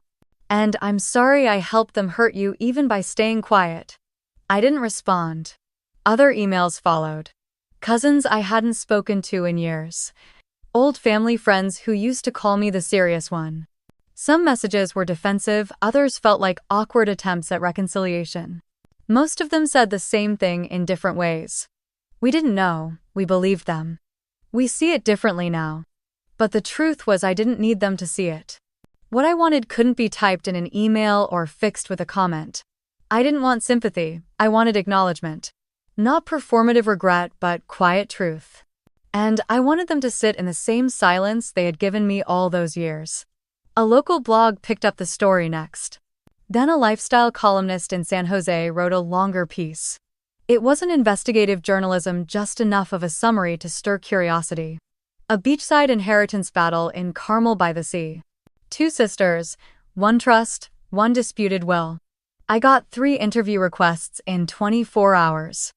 And I'm sorry I helped them hurt you even by staying quiet. I didn't respond. Other emails followed. Cousins I hadn't spoken to in years. Old family friends who used to call me the serious one. Some messages were defensive, others felt like awkward attempts at reconciliation. Most of them said the same thing in different ways. We didn't know, we believed them. We see it differently now. But the truth was I didn't need them to see it. What I wanted couldn't be typed in an email or fixed with a comment. I didn't want sympathy, I wanted acknowledgement. Not performative regret, but quiet truth. And I wanted them to sit in the same silence they had given me all those years. A local blog picked up the story next. Then a lifestyle columnist in San Jose wrote a longer piece. It wasn't investigative journalism, just enough of a summary to stir curiosity. A beachside inheritance battle in Carmel by the Sea. 2 sisters, one trust, one disputed will. I got 3 interview requests in 24 hours.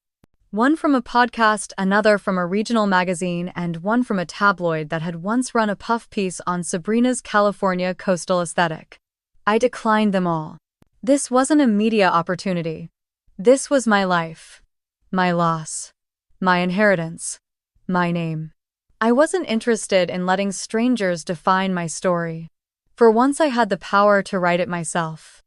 One from a podcast, another from a regional magazine, and one from a tabloid that had once run a puff piece on Sabrina's California coastal aesthetic. I declined them all. This wasn't a media opportunity. This was my life. My loss. My inheritance. My name. I wasn't interested in letting strangers define my story. For once I had the power to write it myself.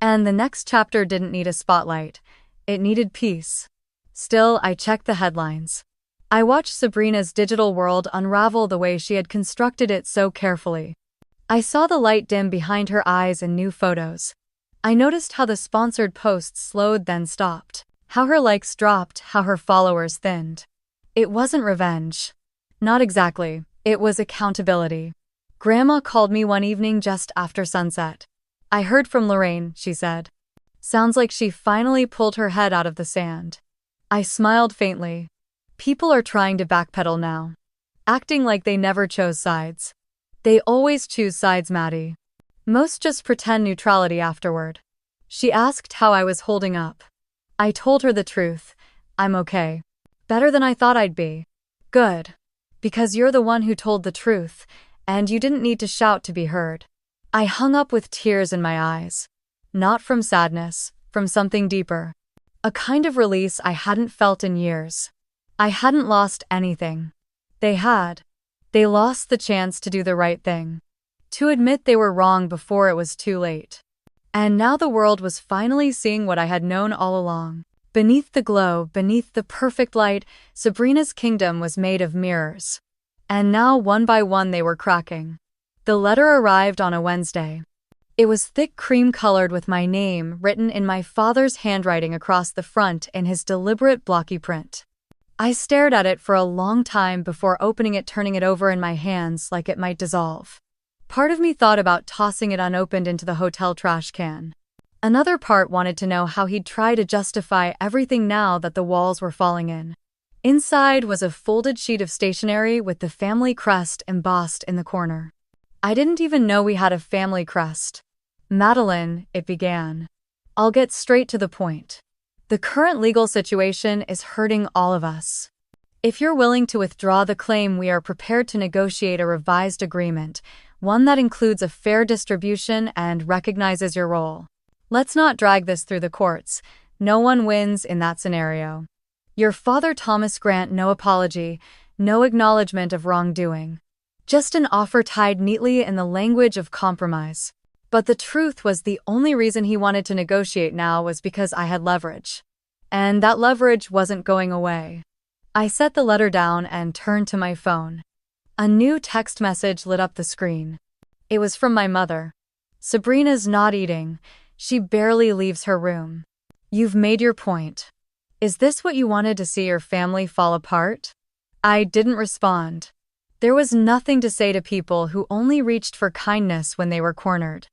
And the next chapter didn't need a spotlight. It needed peace. Still, I checked the headlines. I watched Sabrina's digital world unravel the way she had constructed it so carefully. I saw the light dim behind her eyes in new photos. I noticed how the sponsored posts slowed then stopped, how her likes dropped, how her followers thinned. It wasn't revenge. Not exactly. It was accountability. Grandma called me one evening just after sunset. I heard from Lorraine, she said. Sounds like she finally pulled her head out of the sand. I smiled faintly. People are trying to backpedal now. Acting like they never chose sides. They always choose sides, Maddie. Most just pretend neutrality afterward. She asked how I was holding up. I told her the truth. I'm okay. Better than I thought I'd be. Good. Because you're the one who told the truth, and you didn't need to shout to be heard. I hung up with tears in my eyes. Not from sadness, from something deeper. A kind of release I hadn't felt in years. I hadn't lost anything. They had. They lost the chance to do the right thing. To admit they were wrong before it was too late. And now the world was finally seeing what I had known all along. Beneath the glow, beneath the perfect light, Sabrina's kingdom was made of mirrors. And now one by one they were cracking. The letter arrived on a Wednesday. It was thick cream-colored with my name written in my father's handwriting across the front in his deliberate blocky print. I stared at it for a long time before opening it, turning it over in my hands like it might dissolve. Part of me thought about tossing it unopened into the hotel trash can. Another part wanted to know how he'd try to justify everything now that the walls were falling in. Inside was a folded sheet of stationery with the family crest embossed in the corner. I didn't even know we had a family crest. Madeline, it began. I'll get straight to the point. The current legal situation is hurting all of us. If you're willing to withdraw the claim, we are prepared to negotiate a revised agreement, one that includes a fair distribution and recognizes your role. Let's not drag this through the courts. No one wins in that scenario. Your father, Thomas Grant, no apology, no acknowledgement of wrongdoing. Just an offer tied neatly in the language of compromise. But the truth was the only reason he wanted to negotiate now was because I had leverage. And that leverage wasn't going away. I set the letter down and turned to my phone. A new text message lit up the screen. It was from my mother. Sabrina's not eating. She barely leaves her room. You've made your point. Is this what you wanted to see your family fall apart? I didn't respond. There was nothing to say to people who only reached for kindness when they were cornered.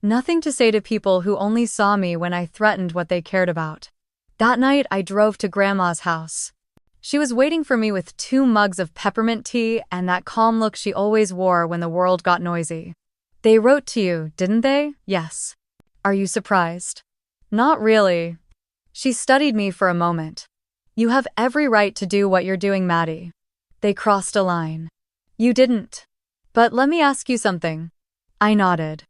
Nothing to say to people who only saw me when I threatened what they cared about. That night, I drove to Grandma's house. She was waiting for me with 2 mugs of peppermint tea and that calm look she always wore when the world got noisy. "They wrote to you, didn't they?" "Yes." "Are you surprised?" "Not really." She studied me for a moment. "You have every right to do what you're doing, Maddie." They crossed a line. "You didn't." "But let me ask you something." I nodded.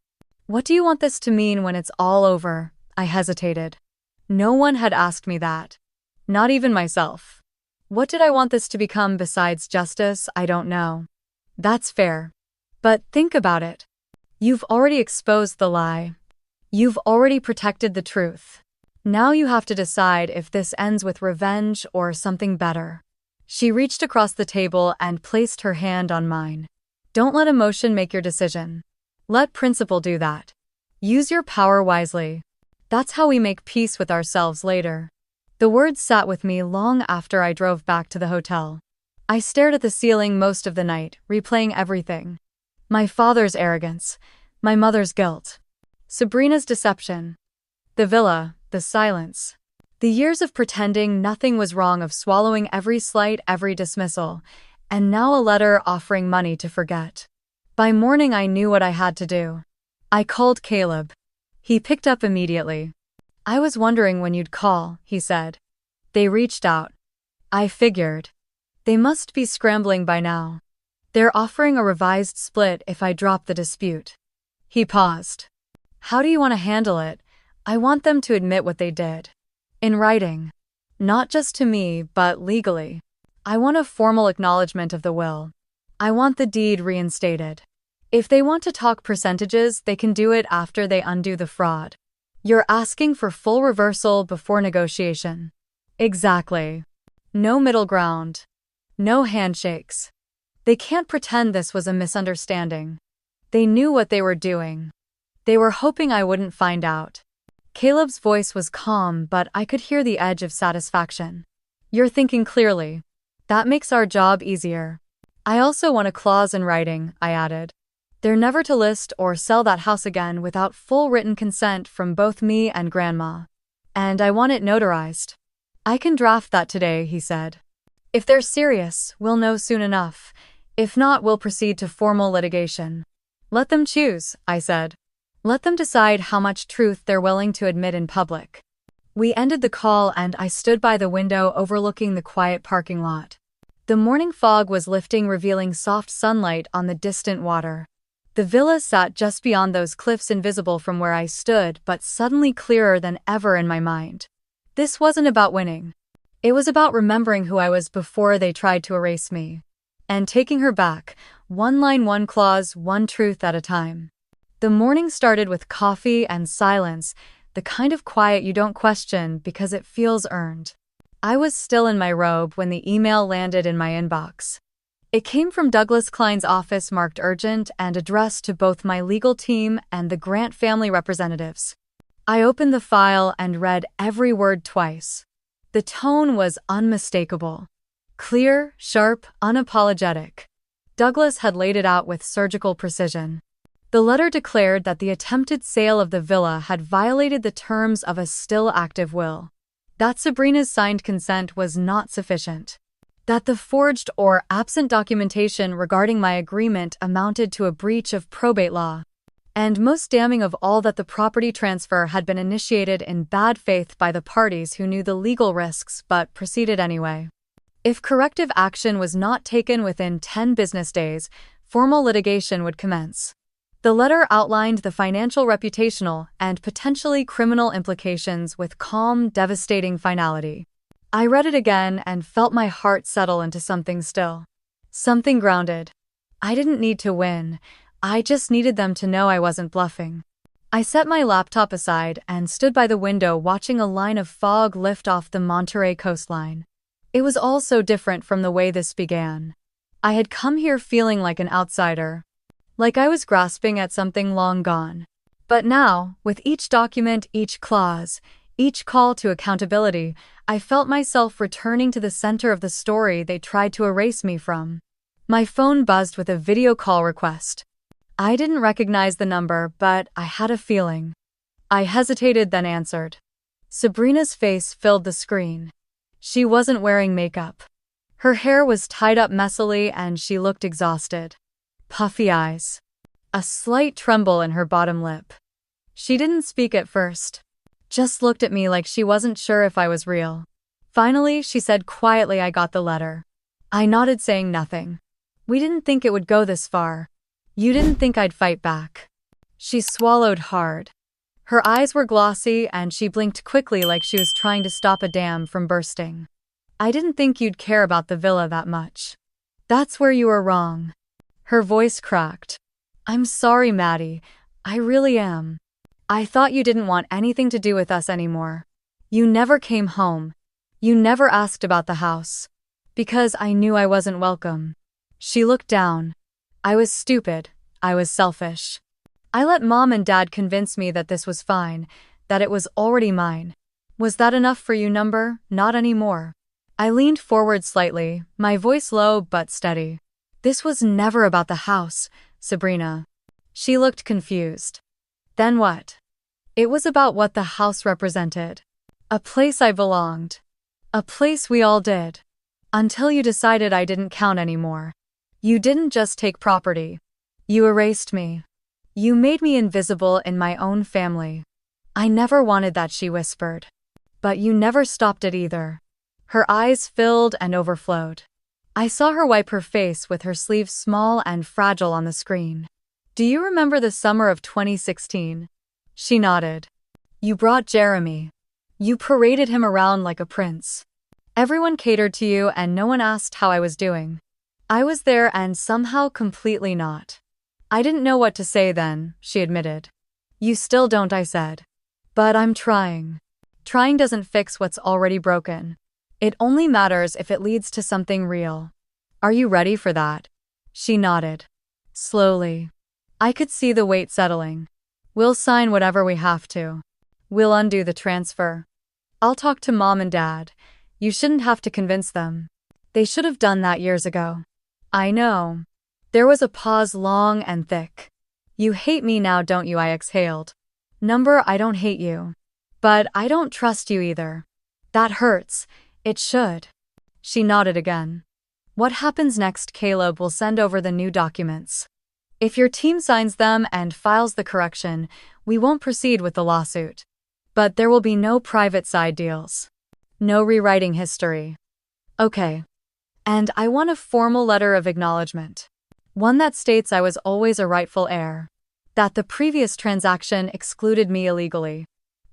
"What do you want this to mean when it's all over?" I hesitated. No one had asked me that. Not even myself. What did I want this to become besides justice? I don't know. That's fair. But think about it. You've already exposed the lie. You've already protected the truth. Now you have to decide if this ends with revenge or something better. She reached across the table and placed her hand on mine. Don't let emotion make your decision. Let principle do that. Use your power wisely. That's how we make peace with ourselves later. The words sat with me long after I drove back to the hotel. I stared at the ceiling most of the night, replaying everything. My father's arrogance, my mother's guilt, Sabrina's deception, the villa, the silence. The years of pretending nothing was wrong, of swallowing every slight, every dismissal, and now a letter offering money to forget. By morning I knew what I had to do. I called Caleb. He picked up immediately. "I was wondering when you'd call," he said. "They reached out." I figured. They must be scrambling by now. They're offering a revised split if I drop the dispute. He paused. "How do you want to handle it?" "I want them to admit what they did. In writing. Not just to me, but legally. I want a formal acknowledgement of the will. I want the deed reinstated. If they want to talk percentages, they can do it after they undo the fraud." "You're asking for full reversal before negotiation." "Exactly. No middle ground. No handshakes. They can't pretend this was a misunderstanding. They knew what they were doing. They were hoping I wouldn't find out." Caleb's voice was calm, but I could hear the edge of satisfaction. "You're thinking clearly. That makes our job easier." "I also want a clause in writing," I added. "They're never to list or sell that house again without full written consent from both me and Grandma. And I want it notarized." "I can draft that today," he said. "If they're serious, we'll know soon enough. If not, we'll proceed to formal litigation." "Let them choose," I said. "Let them decide how much truth they're willing to admit in public." We ended the call and I stood by the window overlooking the quiet parking lot. The morning fog was lifting, revealing soft sunlight on the distant water. The villa sat just beyond those cliffs, invisible from where I stood, but suddenly clearer than ever in my mind. This wasn't about winning. It was about remembering who I was before they tried to erase me. And taking her back, one line, one clause, one truth at a time. The morning started with coffee and silence, the kind of quiet you don't question because it feels earned. I was still in my robe when the email landed in my inbox. It came from Douglas Klein's office, marked urgent and addressed to both my legal team and the Grant family representatives. I opened the file and read every word twice. The tone was unmistakable. Clear, sharp, unapologetic. Douglas had laid it out with surgical precision. The letter declared that the attempted sale of the villa had violated the terms of a still active will. That Sabrina's signed consent was not sufficient. That the forged or absent documentation regarding my agreement amounted to a breach of probate law. And most damning of all, that the property transfer had been initiated in bad faith by the parties who knew the legal risks but proceeded anyway. If corrective action was not taken within 10 business days, formal litigation would commence. The letter outlined the financial, reputational, and potentially criminal implications with calm, devastating finality. I read it again and felt my heart settle into something still. Something grounded. I didn't need to win. I just needed them to know I wasn't bluffing. I set my laptop aside and stood by the window, watching a line of fog lift off the Monterey coastline. It was all so different from the way this began. I had come here feeling like an outsider. Like I was grasping at something long gone. But now, with each document, each clause, each call to accountability, I felt myself returning to the center of the story they tried to erase me from. My phone buzzed with a video call request. I didn't recognize the number, but I had a feeling. I hesitated, then answered. Sabrina's face filled the screen. She wasn't wearing makeup. Her hair was tied up messily and she looked exhausted. Puffy eyes. A slight tremble in her bottom lip. She didn't speak at first. Just looked at me like she wasn't sure if I was real. Finally, she said quietly, I got the letter. I nodded, saying nothing. We didn't think it would go this far. You didn't think I'd fight back. She swallowed hard. Her eyes were glossy and she blinked quickly like she was trying to stop a dam from bursting. I didn't think you'd care about the villa that much. That's where you were wrong. Her voice cracked. I'm sorry, Maddie. I really am. I thought you didn't want anything to do with us anymore. You never came home. You never asked about the house. Because I knew I wasn't welcome. She looked down. I was stupid. I was selfish. I let Mom and Dad convince me that this was fine, that it was already mine. Was that enough for you, number? Not anymore. I leaned forward slightly, my voice low but steady. This was never about the house, Sabrina. She looked confused. Then what? It was about what the house represented. A place I belonged. A place we all did. Until you decided I didn't count anymore. You didn't just take property. You erased me. You made me invisible in my own family. I never wanted that, she whispered. But you never stopped it either. Her eyes filled and overflowed. I saw her wipe her face with her sleeve small and fragile on the screen. Do you remember the summer of 2016? She nodded. You brought Jeremy. You paraded him around like a prince. Everyone catered to you and no one asked how I was doing. I was there and somehow completely not. I didn't know what to say then, she admitted. You still don't, I said. But I'm trying. Trying doesn't fix what's already broken. It only matters if it leads to something real. Are you ready for that? She nodded. Slowly. I could see the weight settling. We'll sign whatever we have to. We'll undo the transfer. I'll talk to Mom and Dad. You shouldn't have to convince them. They should have done that years ago. I know. There was a pause, long and thick. You hate me now, don't you? I exhaled. Number, I don't hate you. But I don't trust you either. That hurts. It should. She nodded again. What happens next? Caleb will send over the new documents. If your team signs them and files the correction, we won't proceed with the lawsuit. But there will be no private side deals. No rewriting history. Okay. And I want a formal letter of acknowledgement. One that states I was always a rightful heir. That the previous transaction excluded me illegally.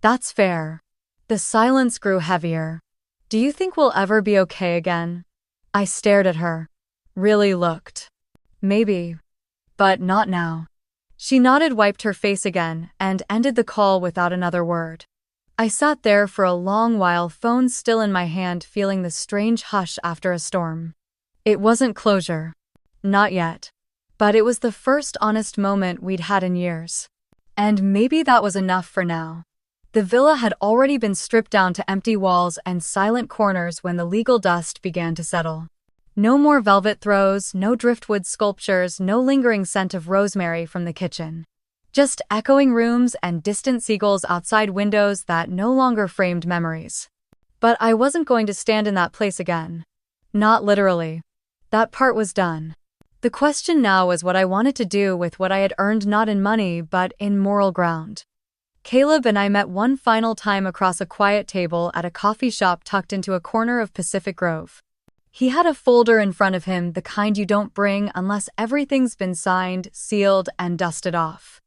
That's fair. The silence grew heavier. Do you think we'll ever be okay again? I stared at her. Really looked. Maybe. But not now. She nodded, wiped her face again, and ended the call without another word. I sat there for a long while, phone still in my hand, feeling the strange hush after a storm. It wasn't closure. Not yet. But it was the first honest moment we'd had in years. And maybe that was enough for now. The villa had already been stripped down to empty walls and silent corners when the legal dust began to settle. No more velvet throws, no driftwood sculptures, no lingering scent of rosemary from the kitchen. Just echoing rooms and distant seagulls outside windows that no longer framed memories. But I wasn't going to stand in that place again. Not literally. That part was done. The question now was what I wanted to do with what I had earned, not in money but in moral ground. Caleb and I met one final time across a quiet table at a coffee shop tucked into a corner of Pacific Grove. He had a folder in front of him, the kind you don't bring unless everything's been signed, sealed, and dusted off.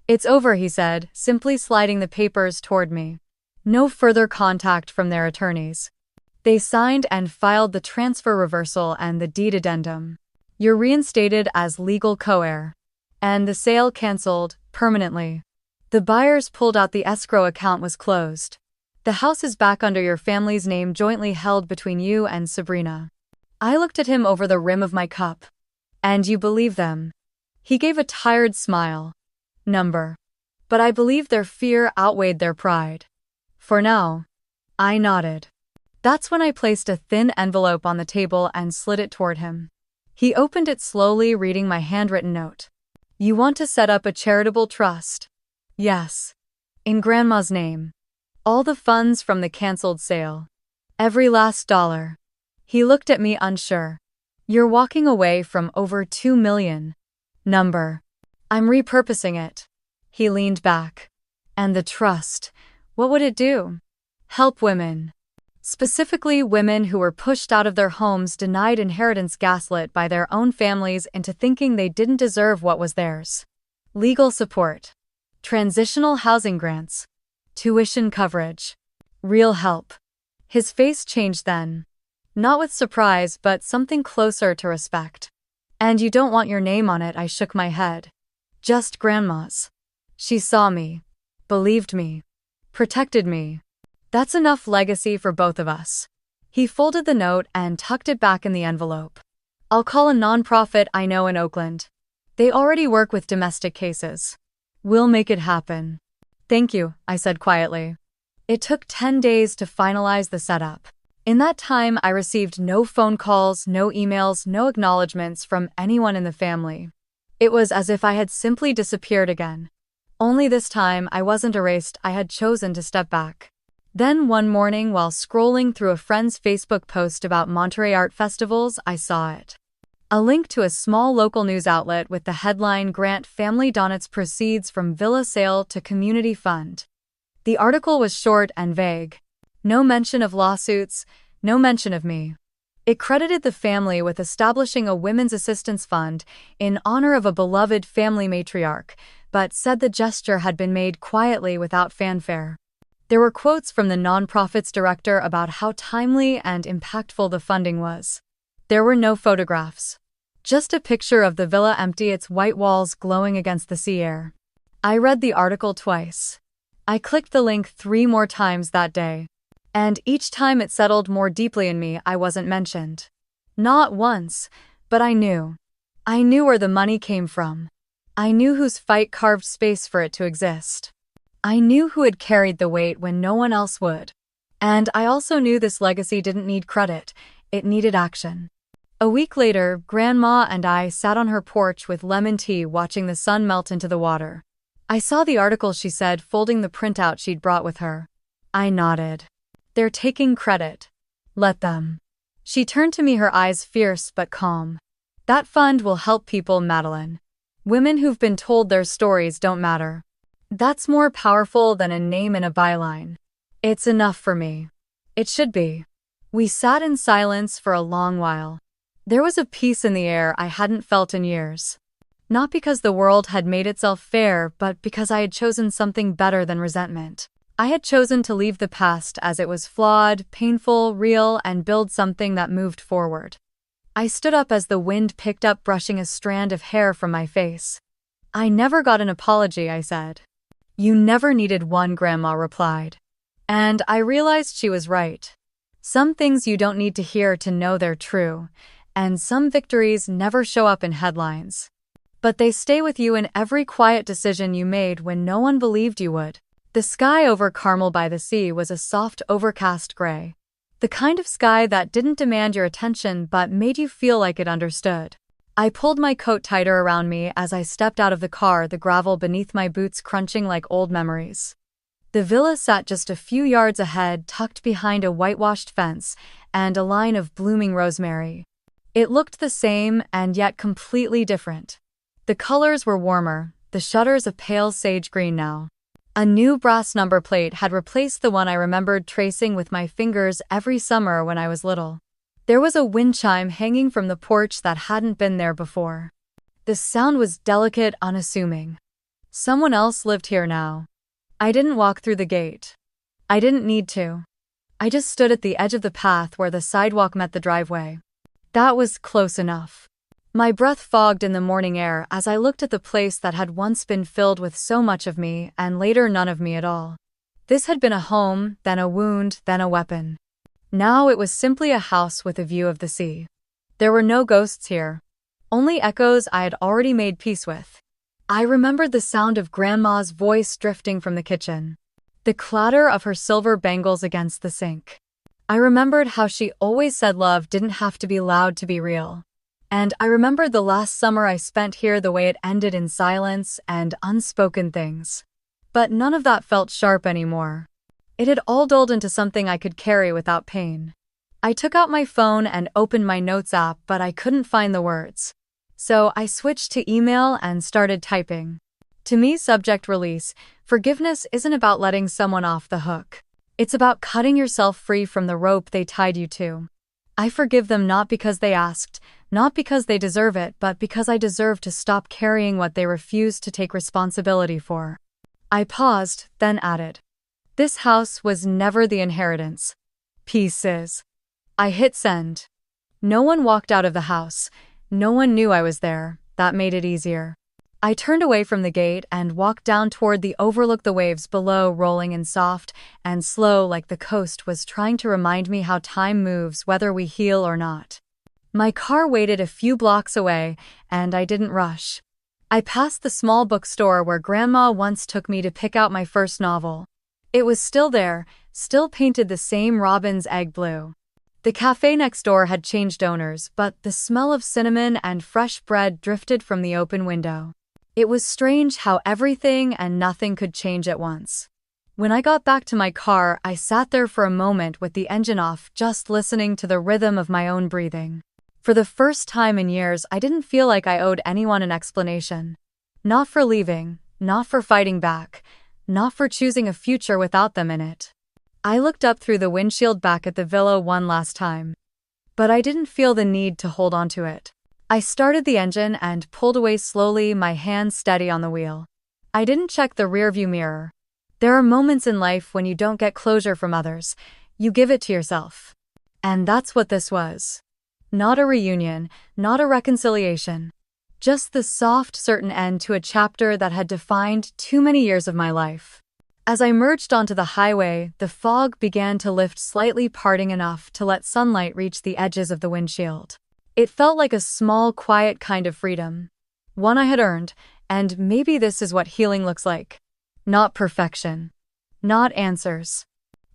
It's over, he said, simply sliding the papers toward me. No further contact from their attorneys. They signed and filed the transfer reversal and the deed addendum. You're reinstated as legal co-heir. And the sale canceled, permanently. The buyers pulled out, the escrow account was closed. The house is back under your family's name, jointly held between you and Sabrina. I looked at him over the rim of my cup. And you believe them? He gave a tired smile. Number. But I believe their fear outweighed their pride. For now. I nodded. That's when I placed a thin envelope on the table and slid it toward him. He opened it slowly, reading my handwritten note. You want to set up a charitable trust? Yes. In Grandma's name. All the funds from the canceled sale. Every last dollar. He looked at me unsure. You're walking away from over 2 million. Number. I'm repurposing it. He leaned back. And the trust, what would it do? Help women. Specifically women who were pushed out of their homes, denied inheritance, gaslit by their own families into thinking they didn't deserve what was theirs. Legal support. Transitional housing grants. Tuition coverage. Real help. His face changed then. Not with surprise, but something closer to respect. And you don't want your name on it, I shook my head. Just Grandma's. She saw me. Believed me. Protected me. That's enough legacy for both of us. He folded the note and tucked it back in the envelope. I'll call a nonprofit I know in Oakland. They already work with domestic cases. We'll make it happen. Thank you, I said quietly. It took 10 days to finalize the setup. In that time, I received no phone calls, no emails, no acknowledgements from anyone in the family. It was as if I had simply disappeared again. Only this time, I wasn't erased, I had chosen to step back. Then one morning, while scrolling through a friend's Facebook post about Monterey art festivals, I saw it. A link to a small local news outlet with the headline, Grant Family Donates Proceeds from Villa Sale to Community Fund. The article was short and vague. No mention of lawsuits, no mention of me. It credited the family with establishing a women's assistance fund in honor of a beloved family matriarch, but said the gesture had been made quietly without fanfare. There were quotes from the nonprofit's director about how timely and impactful the funding was. There were no photographs. Just a picture of the villa empty, its white walls glowing against the sea air. I read the article twice. I clicked the link 3 more times that day. And each time it settled more deeply in me. I wasn't mentioned. Not once, but I knew. I knew where the money came from. I knew whose fight carved space for it to exist. I knew who had carried the weight when no one else would. And I also knew this legacy didn't need credit, it needed action. A week later, Grandma and I sat on her porch with lemon tea watching the sun melt into the water. I saw the article, she said, folding the printout she'd brought with her. I nodded. They're taking credit. Let them. She turned to me, her eyes fierce but calm. That fund will help people, Madeline. Women who've been told their stories don't matter. That's more powerful than a name and a byline. It's enough for me. It should be. We sat in silence for a long while. There was a peace in the air I hadn't felt in years. Not because the world had made itself fair, but because I had chosen something better than resentment. I had chosen to leave the past as it was, flawed, painful, real, and build something that moved forward. I stood up as the wind picked up, brushing a strand of hair from my face. I never got an apology, I said. You never needed one, Grandma replied. And I realized she was right. Some things you don't need to hear to know they're true, and some victories never show up in headlines. But they stay with you in every quiet decision you made when no one believed you would. The sky over Carmel by the sea was a soft, overcast gray. The kind of sky that didn't demand your attention but made you feel like it understood. I pulled my coat tighter around me as I stepped out of the car, the gravel beneath my boots crunching like old memories. The villa sat just a few yards ahead, tucked behind a whitewashed fence and a line of blooming rosemary. It looked the same and yet completely different. The colors were warmer, the shutters a pale sage green now. A new brass number plate had replaced the one I remembered tracing with my fingers every summer when I was little. There was a wind chime hanging from the porch that hadn't been there before. The sound was delicate, unassuming. Someone else lived here now. I didn't walk through the gate. I didn't need to. I just stood at the edge of the path where the sidewalk met the driveway. That was close enough. My breath fogged in the morning air as I looked at the place that had once been filled with so much of me and later none of me at all. This had been a home, then a wound, then a weapon. Now it was simply a house with a view of the sea. There were no ghosts here. Only echoes I had already made peace with. I remembered the sound of Grandma's voice drifting from the kitchen. The clatter of her silver bangles against the sink. I remembered how she always said love didn't have to be loud to be real. And I remembered the last summer I spent here, the way it ended in silence and unspoken things. But none of that felt sharp anymore. It had all dulled into something I could carry without pain. I took out my phone and opened my notes app, but I couldn't find the words. So I switched to email and started typing. To me, subject release, forgiveness isn't about letting someone off the hook. It's about cutting yourself free from the rope they tied you to. I forgive them not because they asked, not because they deserve it, but because I deserve to stop carrying what they refused to take responsibility for. I paused, then added, "This house was never the inheritance. Peace is." I hit send. No one walked out of the house. No one knew I was there. That made it easier. I turned away from the gate and walked down toward the overlook, the waves below rolling in soft and slow like the coast was trying to remind me how time moves whether we heal or not. My car waited a few blocks away, and I didn't rush. I passed the small bookstore where Grandma once took me to pick out my first novel. It was still there, still painted the same robin's egg blue. The cafe next door had changed owners, but the smell of cinnamon and fresh bread drifted from the open window. It was strange how everything and nothing could change at once. When I got back to my car, I sat there for a moment with the engine off, just listening to the rhythm of my own breathing. For the first time in years, I didn't feel like I owed anyone an explanation. Not for leaving, not for fighting back, not for choosing a future without them in it. I looked up through the windshield back at the villa one last time. But I didn't feel the need to hold on to it. I started the engine and pulled away slowly, my hands steady on the wheel. I didn't check the rearview mirror. There are moments in life when you don't get closure from others. You give it to yourself. And that's what this was. Not a reunion, not a reconciliation. Just the soft, certain end to a chapter that had defined too many years of my life. As I merged onto the highway, the fog began to lift slightly, parting enough to let sunlight reach the edges of the windshield. It felt like a small, quiet kind of freedom. One I had earned, and maybe this is what healing looks like. Not perfection. Not answers.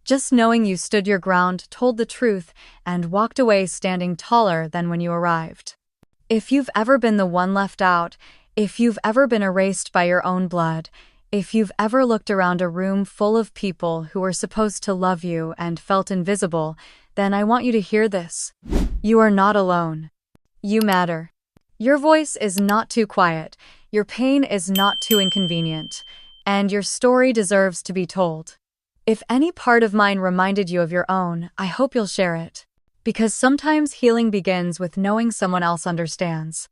Just knowing you stood your ground, told the truth, and walked away standing taller than when you arrived. If you've ever been the one left out, if you've ever been erased by your own blood, if you've ever looked around a room full of people who were supposed to love you and felt invisible, then I want you to hear this. You are not alone. You matter. Your voice is not too quiet, your pain is not too inconvenient, and your story deserves to be told. If any part of mine reminded you of your own, I hope you'll share it. Because sometimes healing begins with knowing someone else understands.